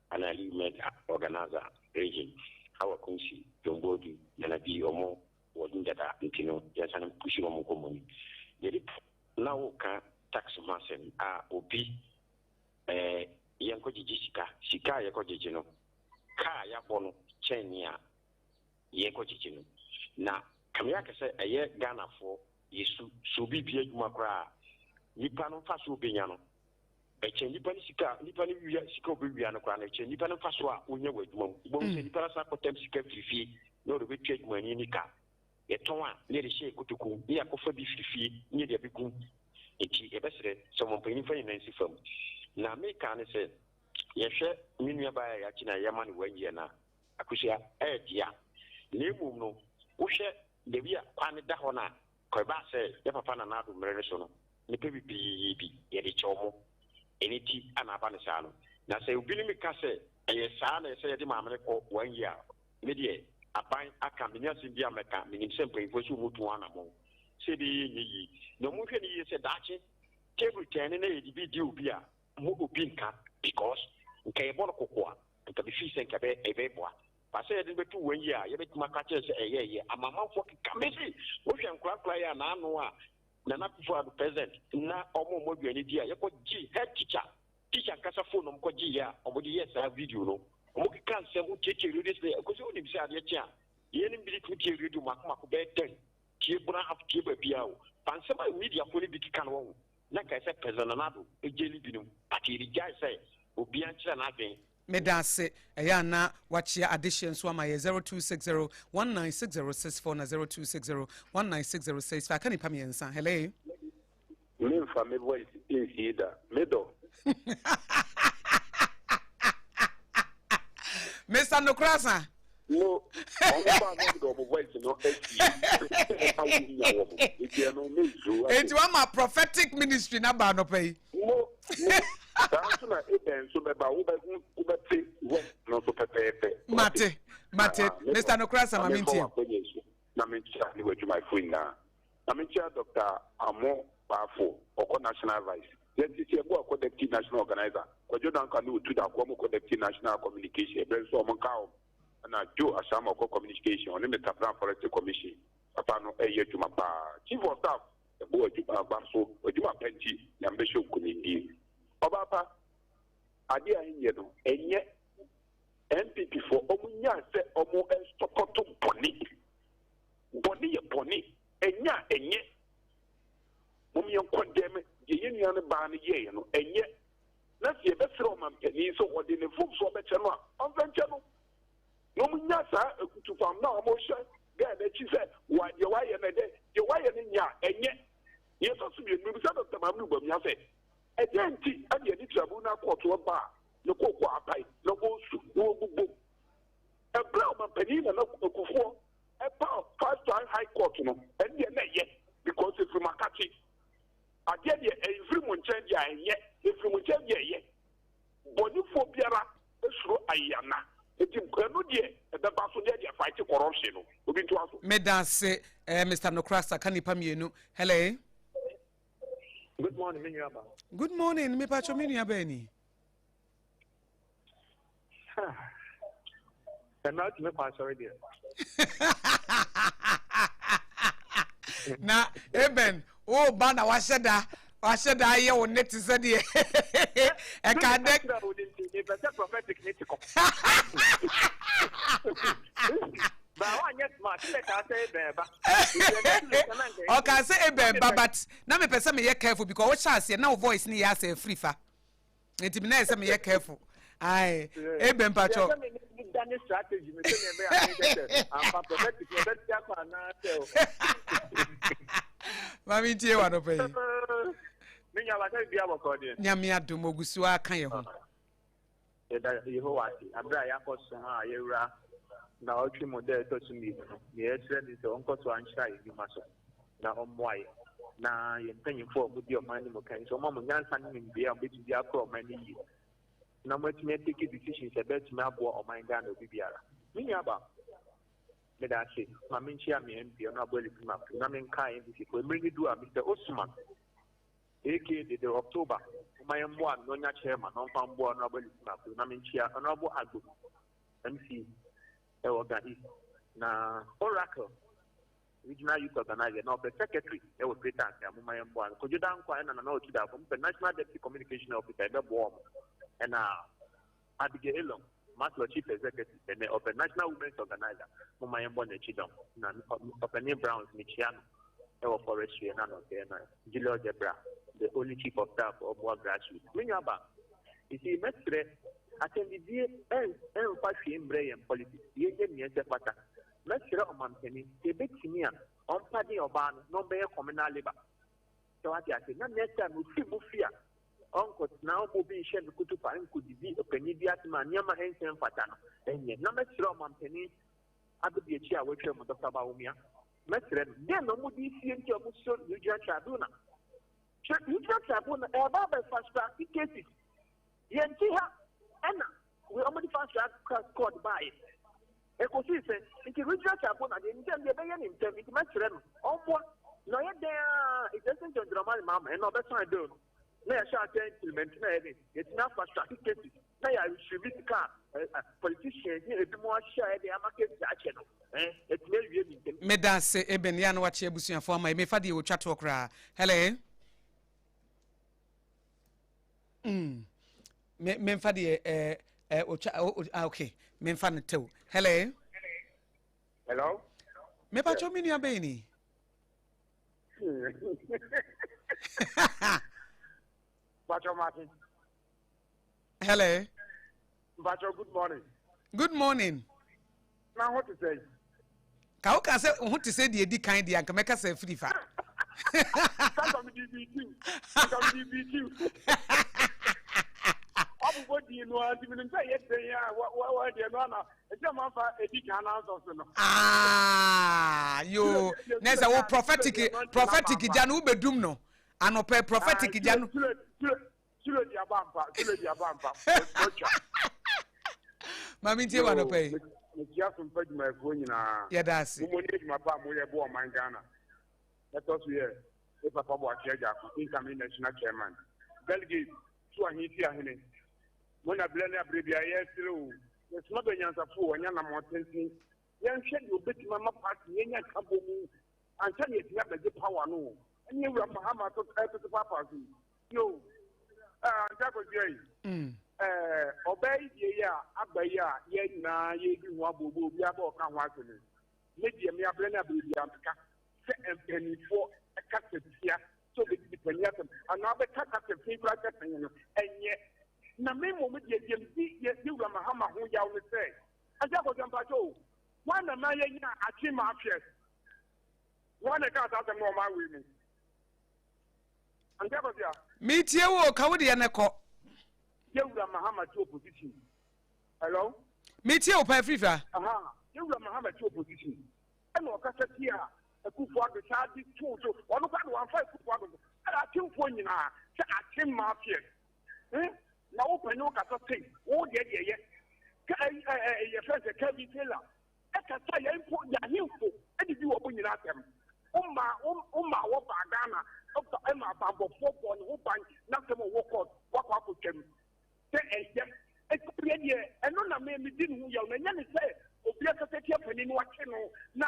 anali med organizer region hawa kunshi jombodi na bi omo wodin dada ntino ya sanan pushi mo komuni yedi na woka tax masen obi yanko jiji sika yako jiji no ka ya bono chenia yeko jiji no na kamya kase eye Ghana fo yesu so bibia adwuma kra nipa no fa so benya no eche nipa ni sika wi sika obewia no kra na eche nipa no fa so a onya wadwuma bo se nipa sa kotem sika fifi no do betwe adwuma ni nika etonwa ne de she kutuku ni akofa bi fifi ni de biku enti ebesere so mo pani fa ni nansi fam na me ka ne se ye hwe minua ba ya kina yama ni wanye na Akosua dia ne mum no wo hwe de bia kwane da ho na ko ba se ye papa na do mrere so no ne pe bi ye de chomo eniti anaba ne sa no na se obi ni me ka se ye sa na se ye de mamre ko wanye a me de aban aka menya simbia meka menim sempo info mutu ana mo se bi yi no mu hwe ni se dache table ten na ye bi di obi a mo obi nka because nka ye bolo kokoa nka bi fi sen ka be ebe boa ba se ye de betu wanyi a ye betu maka che se eye amamanfo ka mesi wo hwe nkra ya na anu a na na kufu adu present na omo mo duani di a ye ko gi head teacher kasa phone mo ko gi ya omo di yes a video no omo ki kan se mo cheche radio say ko se oni bi se ade chia ye ni bi ku tie radio makoma ko be 10 tie buna have tie ba bia o pansema media ko ni bi kan wo na ka se president na do ejeli binum ati ri jai say obi an kira na adwen Medase ayana wachia addition so ama 0260196064 na 0260196065 kani pa miensa. Hello. Me fa me voice is either medo. Mr. Nokrasa. No, I'm voice no. It's one prophetic ministry na ba no pay. No. That's na even so be ba wo be no so pepe. Mate, Mr. Nokrasa Maminti. Na mentia ni weju my phone na. Na mentia Dr. Amo Bafo oko national vice. Let us see go connecting national organizer. Ko Jordan kanu to da ko mo connecting national communication. E ben so mo ka na Joe Asama oko communication on the Tapran Forest Commission. Papa no e yejuma pa. Chief of staff e bo ejuma baso, ejuma penti ya mbesho kunindi. Obapa ade ahenye no enye MPP for omunya se omo estokoto boni ye boni enye mum ye condemn ye nuane ba ne ye no enye na se be sere o mampani so ode ne fum so be che no on venche no no munya sa ekutu fam na omo hye ga na chi se wa ye na de ye wa ye ne nya enye ye so so bi mi sa Dr. Mamnu bam ya se enti ade ni tribunal court wo ba no kokko apai no go su no gbugbo e bra o mampani na kokofo a first high court no and the because if you makati again every monchen dia enye if you monchen dia ye boni fo biara esuro ayana eti enu die e be ba so dia fight corruption no obi to aso me dance Mr. Nokrasa kanipa mienu hello good morning Minyaba. Good morning me pacho Minyaba ni and not me pass already. Na Eben o ba na washeda ye wo net se de e ka de prophetic nitiko ba one yet ma tile ka say beba o ka say Eben but na me pese me ye careful because what chance na wo voice ni ya say free fa enti me na say me ye careful ai Eben pacho Daniel strategy me say me be am prophetic me be tia kwa na tell Mami tie wa no pay Minya ba say bia boko de nyame adom ogusu aka ye ho da Yehowa ti abra ya koso ha yewura na otwi model to sumi no ye sre ni se onko so anhira yi ma so na omwaye na ye mpanyimfo obudi omani mo kan so mo nyansa ni mbia obeti bia akọ omani yi na mo timi take decisions about me abo oman Ghana obi biara minya ba me da say ma me nchia me MP na aboli prima na me nka NDC ko emri du a Mr. Osman aka the October my mbo no nya chairman no fa mbo na aboli prima na me nchia na abo agbo MC e oga is na Oracle regional youth organizer na the secretary e wo greater am my mbo ko judan kwa na na otu da from national deputy communication officer be bo and Abigail Elon, Master Chief Executive, and of the National Women's Organizer, whom I am born a Chidom, of the name Browns, Michiano, our forestry, and Julio Debra, the only chief of staff of more grassroots. Minyaba, you see, Mestre, I can be dear and fashion bray and politics. Ye gave me a pata. Mestre of Montani, a bit senior, on party of ban, no bear communal labor. So I said, not next time we feel fear. Uncle now will be shared to find could be a penny diatman, Yama Henson Fatano, and yet no Mestre of Montani, I could be a chair with him, Dr. Baumia. Mestre, then no more decent of Uja Tribuna. Uja Tribuna, a barber fast track cases. Yantiha, Anna, we only fast track caught by it. Ekosise, it is Uja Tribuna, the intended bayan in terms of Mestre, on what? No, yet there, it doesn't drama, Mamma, and no better I do. Na ya sha implement na ebe it's not for strategic cases na ya distribute car politicians ni ebi mo share ebe market ache no it may be me da se Eben ya no wa che abusuafo ama me fa de wo twa to kra hello me fa de okay me fa ne tew hello me pa cho mini abeni Bacho Martin. Hello. Bacho, good morning. Good morning. Now what to say? Ka o ka say who to say the edi kind the anka meka say free fa. Come DBT. Everybody no anti me say yesterday what dey no na. E dey man fa edi kan answer no. Ah, yo. Na say wo prophetic ja no bedum no. Anope prophetic ja no. Chilo dia bampa. Mami tie wa no pay. mekia Sompa adwumayɛfoɔ nyinaa yɛda ase momɔni adwuma pa a moyɛ bɔ ɔman Ghana ɛtɔ so yɛ Papa Aboagye Agyako incoming national chairman delegate to ahiti ahene mona blene abrebia yɛsere o yɛsoma bɛnyansafo wɔnya namɔtenten yɛnhwɛ deɛ obɛtumi ama party yɛnya kabo mu ankyɛ ne yɛtumi abɛgye power no ɛnyɛ wura mahama ɛtoto papa so yo ankyɛ akɔsia yi ɔbɛyɛ yi deɛ yi a aba yi a yɛn nyinaa yɛdi ho abobo obi aba ɔka ho asɛm ne deɛ me ablene abrebia mpeka sɛ mpanimfoɔ ɛkasa tia so bɛdi panyin asɛm anaa bɛka kasa fi kura sɛ panyin no ɛnyɛ na me mmom deɛ yɛdi wura mahama ho yaw no sɛ agya kɔsɛ mpatwo o wana ma yɛnya akye ma afyɛ wana ka sa asɛm na ɔma awe mu agya kɔsɛ a metie wo ka wo deɛ ne kɔ yɛwura mahama to opposition hello metie wo pa afrifa yɛwura mahama to opposition ɛna ɔkasa tie a akufo ado saa de tuutu ɔno kwa de wɔmfa akufo ado ɛna atemfoɔ nyinaa sɛ atem ma afyɛ na wo panyin wo kasa sei wo deɛ yɛ fɛ sɛ kabi tela ɛkasa yɛn mpo yɛahemfo ɛdidi wɔ bo nyinaa asɛm woma wɔ baa Ghana ɛma abambɔfoɔ bɔ ne ho ban na sɛm ɔwɔ kɔt wakɔ akɔtwam sɛ ɛyɛ ɛkɔyɛ deɛ ɛno na medi ne ho yɛw na ɛnyɛ ne sɛ obi akasa tia panyin no wakye no na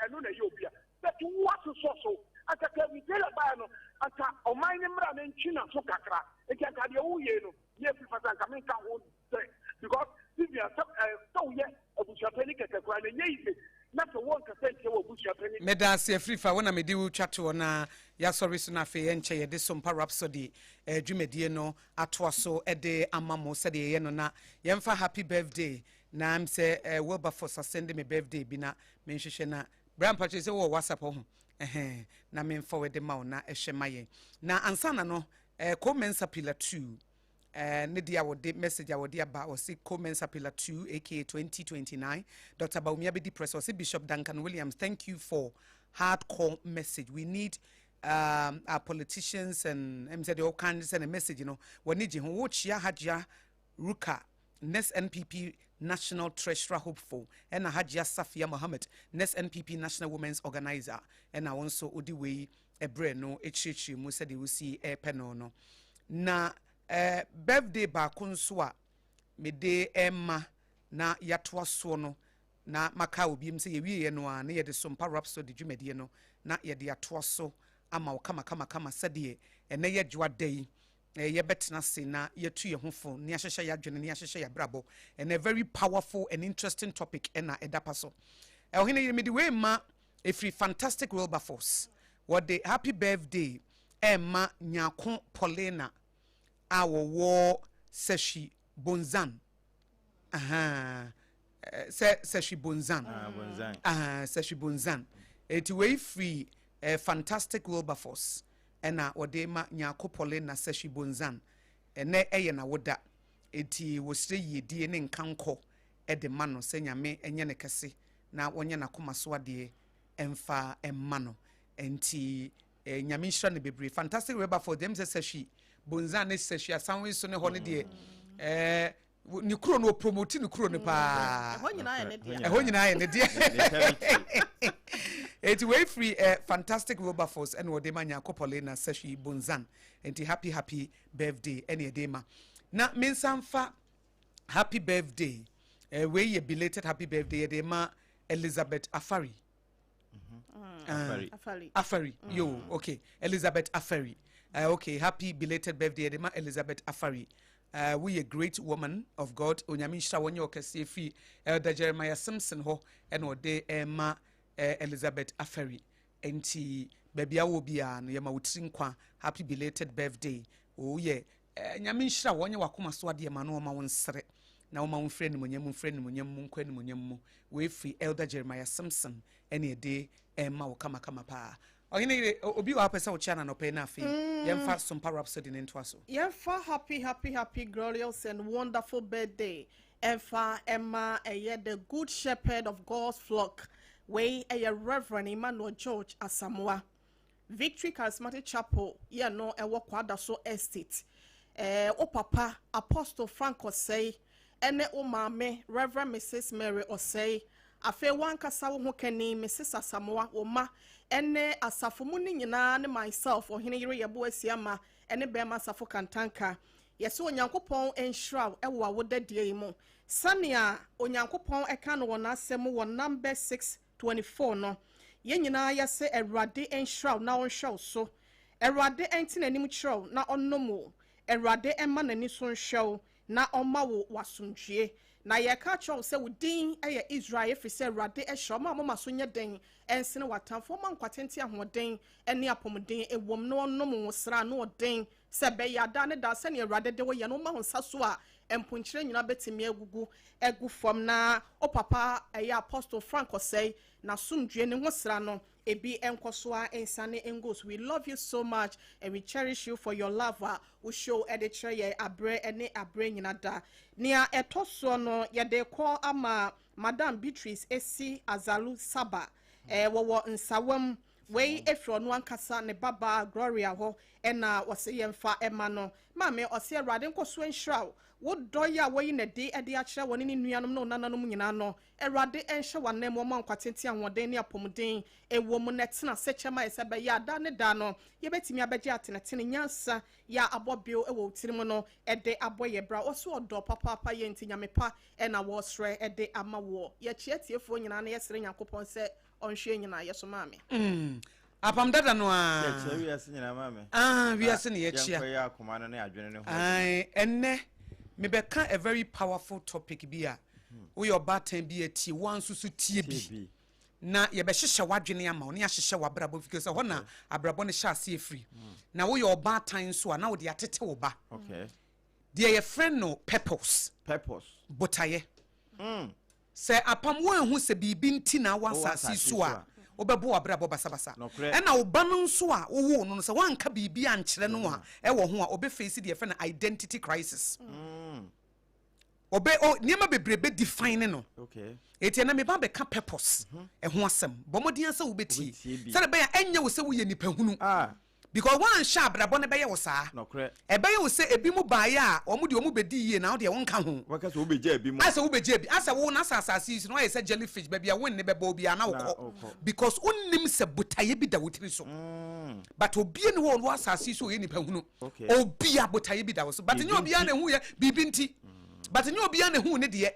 ɛno na ɛyɛ obi a bɛto wo asosɔ so aka kabi tela baa no aka ɔman ne mmra ne nkyi na so kakra ɛti aka deɛ woyɛ no yɛ fi fasa nka menka ho sɛ because sivia sɛ woyɛ abusuapani kɛkɛkora na ɛnyɛ yi na sɛ wo nkasa nkyɛ wɔ abusuapani meda ase afrifa wo na mede wo twa to na yɛasɔre so no afei yɛnkyɛ yɛde Sompa Rhapsody dwumadie no atoa so de ama mo sɛdeɛ yɛyɛ no na yɛmfa happy birthday na m sɛ Wilberforce asɛnde me birthday bi na menhwehwɛ na bra mpatwe sɛ wɔ WhatsApp ho na memfa wede ma wo na ɛhwɛ ma yɛn na ansana no Comensa Pillar 2 ne dia wode message a wode aba o se Comensa Pillar 2 aka 2029 Dr. Baumia Bedi Press or Bishop Duncan Williams, thank you for hardcore message. We need our politicians and said all kinds and a message, you know, we need you watch ya Hajia Ruka next NPP National Treasurer hopeful and Hajia Safia Mohammed next NPP National Women's Organizer and I also Odiwe Ebreno Echichi Musa de Usi Penono na birthday ba konswa me de Emma na yatoa so no na maka obi m se yewie no a na ye de Sompa Rhapsody dwumadie no na ye de atoa so ama kama sɛdeɛ ɛnɛ yɛ dwoa dai ye betena se na yetu ye hofo ne ahyehye ya dwene ne ahyehye ya brabo and a very powerful and interesting topic ɛna ɛdapa so Oheneyere me de we ma efri fantastic Wilberforce what the happy birthday Emma Nyako Paulina our war Seshi Bonzan Seshi Bonzan Seshi Bonzan it way free fantastic Wilberforce ena odema Nyako Paulina Seshi Bonzan ene eye na woda eti wosire yedie ne nkanko de mano se nyame enye ne kese na wonye na koma so ade emfa emmano enti nyame nhira ne bebre fantastic Wilberforce dem Seshi Bonzan ne Seshi asanwe so ne ho ne de ni kuro no promote ni kuro ne pa ho nyina ye ne de It's way free fantastic Wilberforce and Wodema Nyako Paulina Seshi Bonzan and happy birthday any dema. Na minsanfa happy birthday way ye belated happy birthday dema Elizabeth Afari. Afari. Yo, okay. Elizabeth Afari. Okay, happy belated birthday dema Elizabeth Afari. We a great woman of God. Onyamisha wonyo kese fi Elder Jeremiah Simpson ho and ode Emma Elizabeth Afari enti baby awo bia no yema wotiri nkwa happy belated birthday oh yeah nyame nhira wonye wakoma so ade ma no ma wonsere na woma wonfre ni monyam mu nkwa ni monyam mu we free Elder Jeremiah Simpson ene de ma wo kama pa Oheneyere obi wa pesa wo chana no pe na afi yemfa Sompa Rhapsody into aso yemfa happy glorious and wonderful birthday Emfa Emma the good shepherd of God's flock way a Reverend Emmanuel George Asamoah Victory Charismatic Chapel no e wo kwada so estate o papa Apostle Franco say ene o maame Reverend Mrs. Mary Osei afe wankasa wo ho kani Mrs. Asamoah wo ma ene asafo mu ni nyina ne myself Oheneyere yebo asiama ene bema asafo kantanka yeso onyankopon enhraw ewo awodadie yi mu sania onyankopon eka no wona asem wo number 624 no ye nyina yese Awurade enhraw na onhraw so Awurade enti nanim kyerɛw na onnomo Awurade emma nani so nhwɛw na ɔma wo wasomdwie na yɛka kyerɛw sɛ wo din ɛyɛ Israel efiri sɛ Awurade ɛhyɛ ɔma mama so nyɛ den ɛnsene watamfo ma nkwatente ahoɔden ɛne apɔmuden ewom no ɔnom wo sra no ɔden sɛ bɛyɛ ada ne da sɛ ne Awurade de wo yɛ no ma ho nsa so a emponkyerɛ nyina betimi agugu egu fam na o papa ɛyɛ Apostle Frank Osei na somdwie ne ho sra no ebi enkosoa ensane engos. We love you so much and we cherish you for your love we show editor ye abre ene abre nyina da nia etoso no ye de call ama Madam Beatrice esi Azalu Saba wo nsawam wei efro no ankasa ne baba Gloria ho ena wose yemfa ema no mame ose Awurade nkoso enhraw wo doya wo yi na de ade akere woni ne nuanom no nananom nyina no Awurade enhye wanem wo man kwatenti ahoden ne apomden ewo mu netena sechema esebe ya da ne da no ye betimi abegye atenetene nyansa ya abobio ewo tirim no ede aboye bra oso odo papa ye ntinyamepa ena wo sre ede amawo ye chietiefo nyina na ye sere Nyankopon se onhwe nyina ye so maame Apam Dadaa no a ye che wi ase nyina maame wi ase ne ye chia ya akoma no ne adwene ne ho enne me beka a very powerful topic bi a we your batan bi ati wan susu tie bi na ye be hyehye wadwene ama wo ne hyehye wabrabo because ho na abrabo ne hya ase efri na we your batan so a na wo de atete wo ba okay de ye friend no purpose botaye se apam wo ehu se bibi nti na wasase so a obebo abrabo basabasa ena oba no nso a wo no se wanka bibi ankyere no a ewo ho a obe face de friend identity crisis obe niema bebrebe define no okay eti na me ba be ka purpose ho asem bomodian se wo beti se be ya enye wo se wo ye nipa hunu because one sharp brabo ne be ye wo saa ebe ye wo se ebi mu baaye a omu de omu bedi yie na wo de won ka ho waka se wo beje ebi mu asa wo beje ebi asa wo na asase is no ye se jellyfish ba bia won ne be ba obi ana wo because unnim se botaye bi da wotiri so but obi ne wo asase so ye nipa hunu obi a botaye bi da wo so but nye obi a na hu ye bibi nti but nye obi a na hu ne de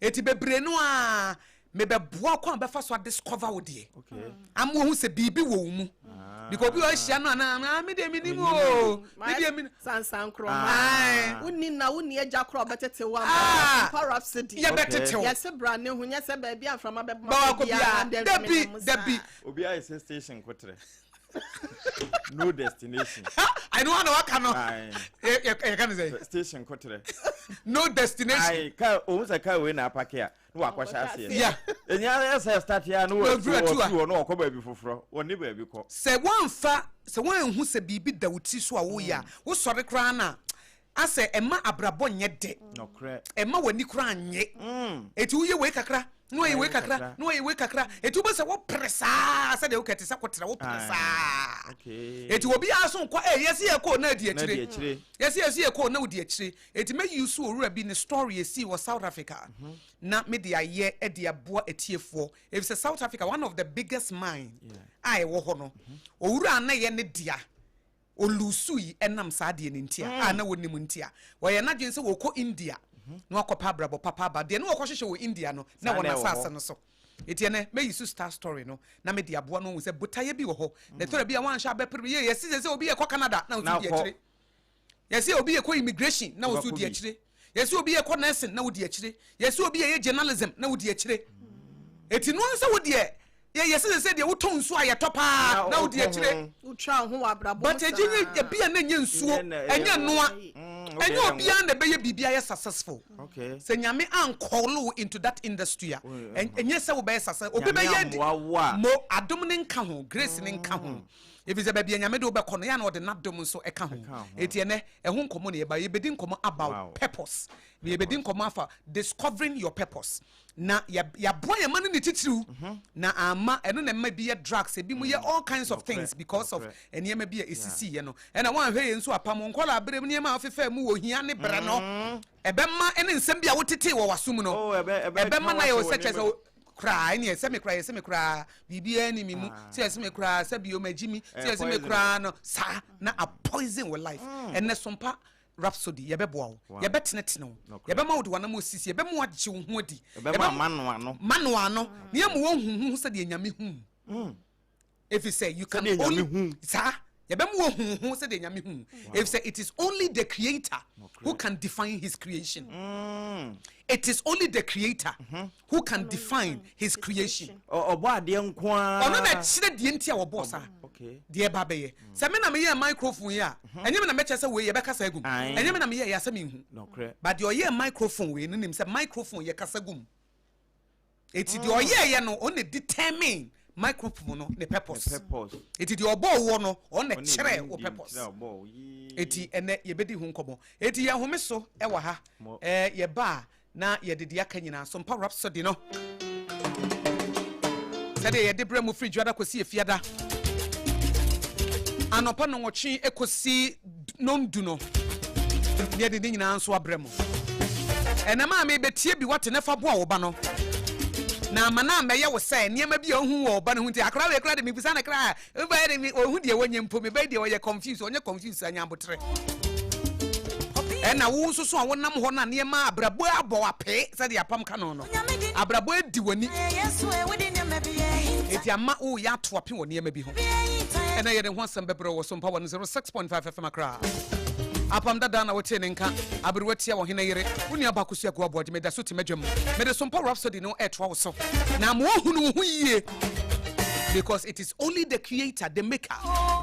eti bebre no a me be boa kwa be fa so discover wo de amu hu se bibi wo mu because we are share no na me de minimo me de min sansan kro unni na unni eja kro betete wa parapsody ya betete yes bra ne hu nyese ba bia aframa be debi obi a station kotre no destination I don't want to work no you can say station kotre no destination ai ka o se ka we na apake a no akwasha ase yeah enya se start ya no wo no okoba bi foforo woni ba bi ko se wonfa se wonhu se bibi dawuti so a wo ya wo sore kra na ase ema abrabo nye de no kra ema wani kra nye eti wo ye we kakra no ye we kakra eti wo se wo presa se de wo kete se kotra wo presa okay eti obi aso kwa yesi ye ko na di akire yesi ye ko na odi akire eti me use owura bi ne story esi wo South Africa na media ye e de aboa etiefo if say South Africa one of the biggest mine ai wo ho no owura na ye ne dia olusui enam saade ne ntia na wonim ntia wo ye na dwen se wo ko India no akopa brabo papa ba de no wo hwehwe wo India no na wona sasa no so etiene me yisu star story no na me de aboa no se botaye bi wo ho na tora bi a wan sha be pere ye yesi se obi ye ko Canada na wo di akire yesi obi ye ko immigration na wo di akire yesi obi ye ko nursing na wo di akire yesi obi ye journalism na wo di akire eti no nse wo de yesi se de wo ton so aye topa na wo di akire utwa ho abrabo but ejini e bia na nye nsuo enye noa enye obi an de be ye bibia ye successful okay se nyame an call into that industry enye se wo be success obi be ye mo adom ne nka ho grace ne nka ho if is a baby nyame do be kono ya na ode nadom so eka ho etiene ehun nkomo ne ba ye bedi nkomo about purpose ye bedi nkomo afa discovering your purpose na ya boy ya manu ne titiru na ama eno na ma bi ye drugs bi mu ye all kinds of things because of enema bi esisi ye no na wan hwe ye nso apam nkola abrem ne ma afefa mu wo hia ne bre no ebema ene nsem bia wotete wo wasum no ebema na ye wo seche cry ni ese me cry bibia ni mi mu se ese me cry se bi o magimi se ese me cry no sa na a poison with life and Sompa Rhapsody ye be boa ye be tenetene ye be ma wo de wana mo sisi ye be mo agye wo ho adi ye be mano ano ne ye mo wo hu se de nyame hu if you say you can only sa ye be mo hu se de nyame hu if say it is only the creator who can define his creation it is only the creator who can define his creation obo ade nko ono na chire de ntia wo boss okay de ba be ye se me na me ye microphone ya enye me na me chese we ye be kasa gum enye me na me ye ya se me hu no correct but the ye microphone we no nim se microphone ye kasa gum eti de ye no on determine microphone no the purpose eti de obo wo no on the chere o purpose eti ene ye bedi hu nkomo eti ye home so e wa ha ye ba na ye de aka nyina Sompa Rhapsody no sade ye de bremu free juada kosi efiada anopa no nwotwe ekosi nondu no ye de nyina nso abremu enema me betie bi wate ne fa bo a wo ba no na mana meye wo say niam bi ohu wo ba no hu ti akra we kra de mi bisa na kra e ba de mi ohu de wonye mpo me ba de wo ye confused onye confused anya botre na wo nso so a wonam ho na niam abrabo abo ape se de apam ka no no abrabo edi wani eti ama o ya to ape wo niam bi ho na ye de ho asem bebre wo Sompa 106.5 FM akra Apam Dadaa na wote ne nka aberwatia Oheneyere woni Akosua go Aboagye me da so timedwam me de Sompa Rhapsody no etwa wo so na mo hunu hu yie because it is only the creator the maker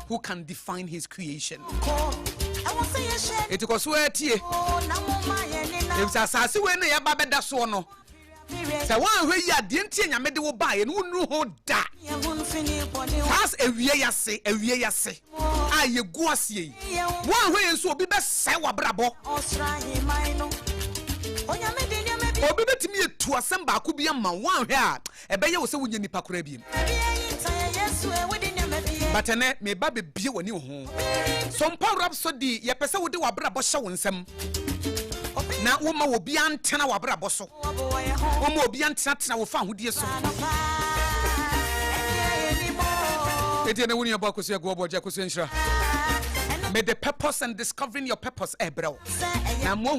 who can define his creation it because we tie if sasase we na ya ba beda so no se wan hwe ya de ntie nyame de wo ba ye no nuru ho da has ewie yase a ye gu asie wan hwe nso obi be sai wa brabo obi betimi etu asem ba ko bi ama wan hwe a ebe ye wo se wonya nipa kora bi but ene me ba be bie woni ho Sompa Rhapsody ye pese wo de wa brabo hye wo nsem na wo ma obi antena wa brabo so wo ma obi antena wo fa hodie so etiene woni Akosua go Aboagye Akosua nshira may the purpose and discovering your purpose ebro na mo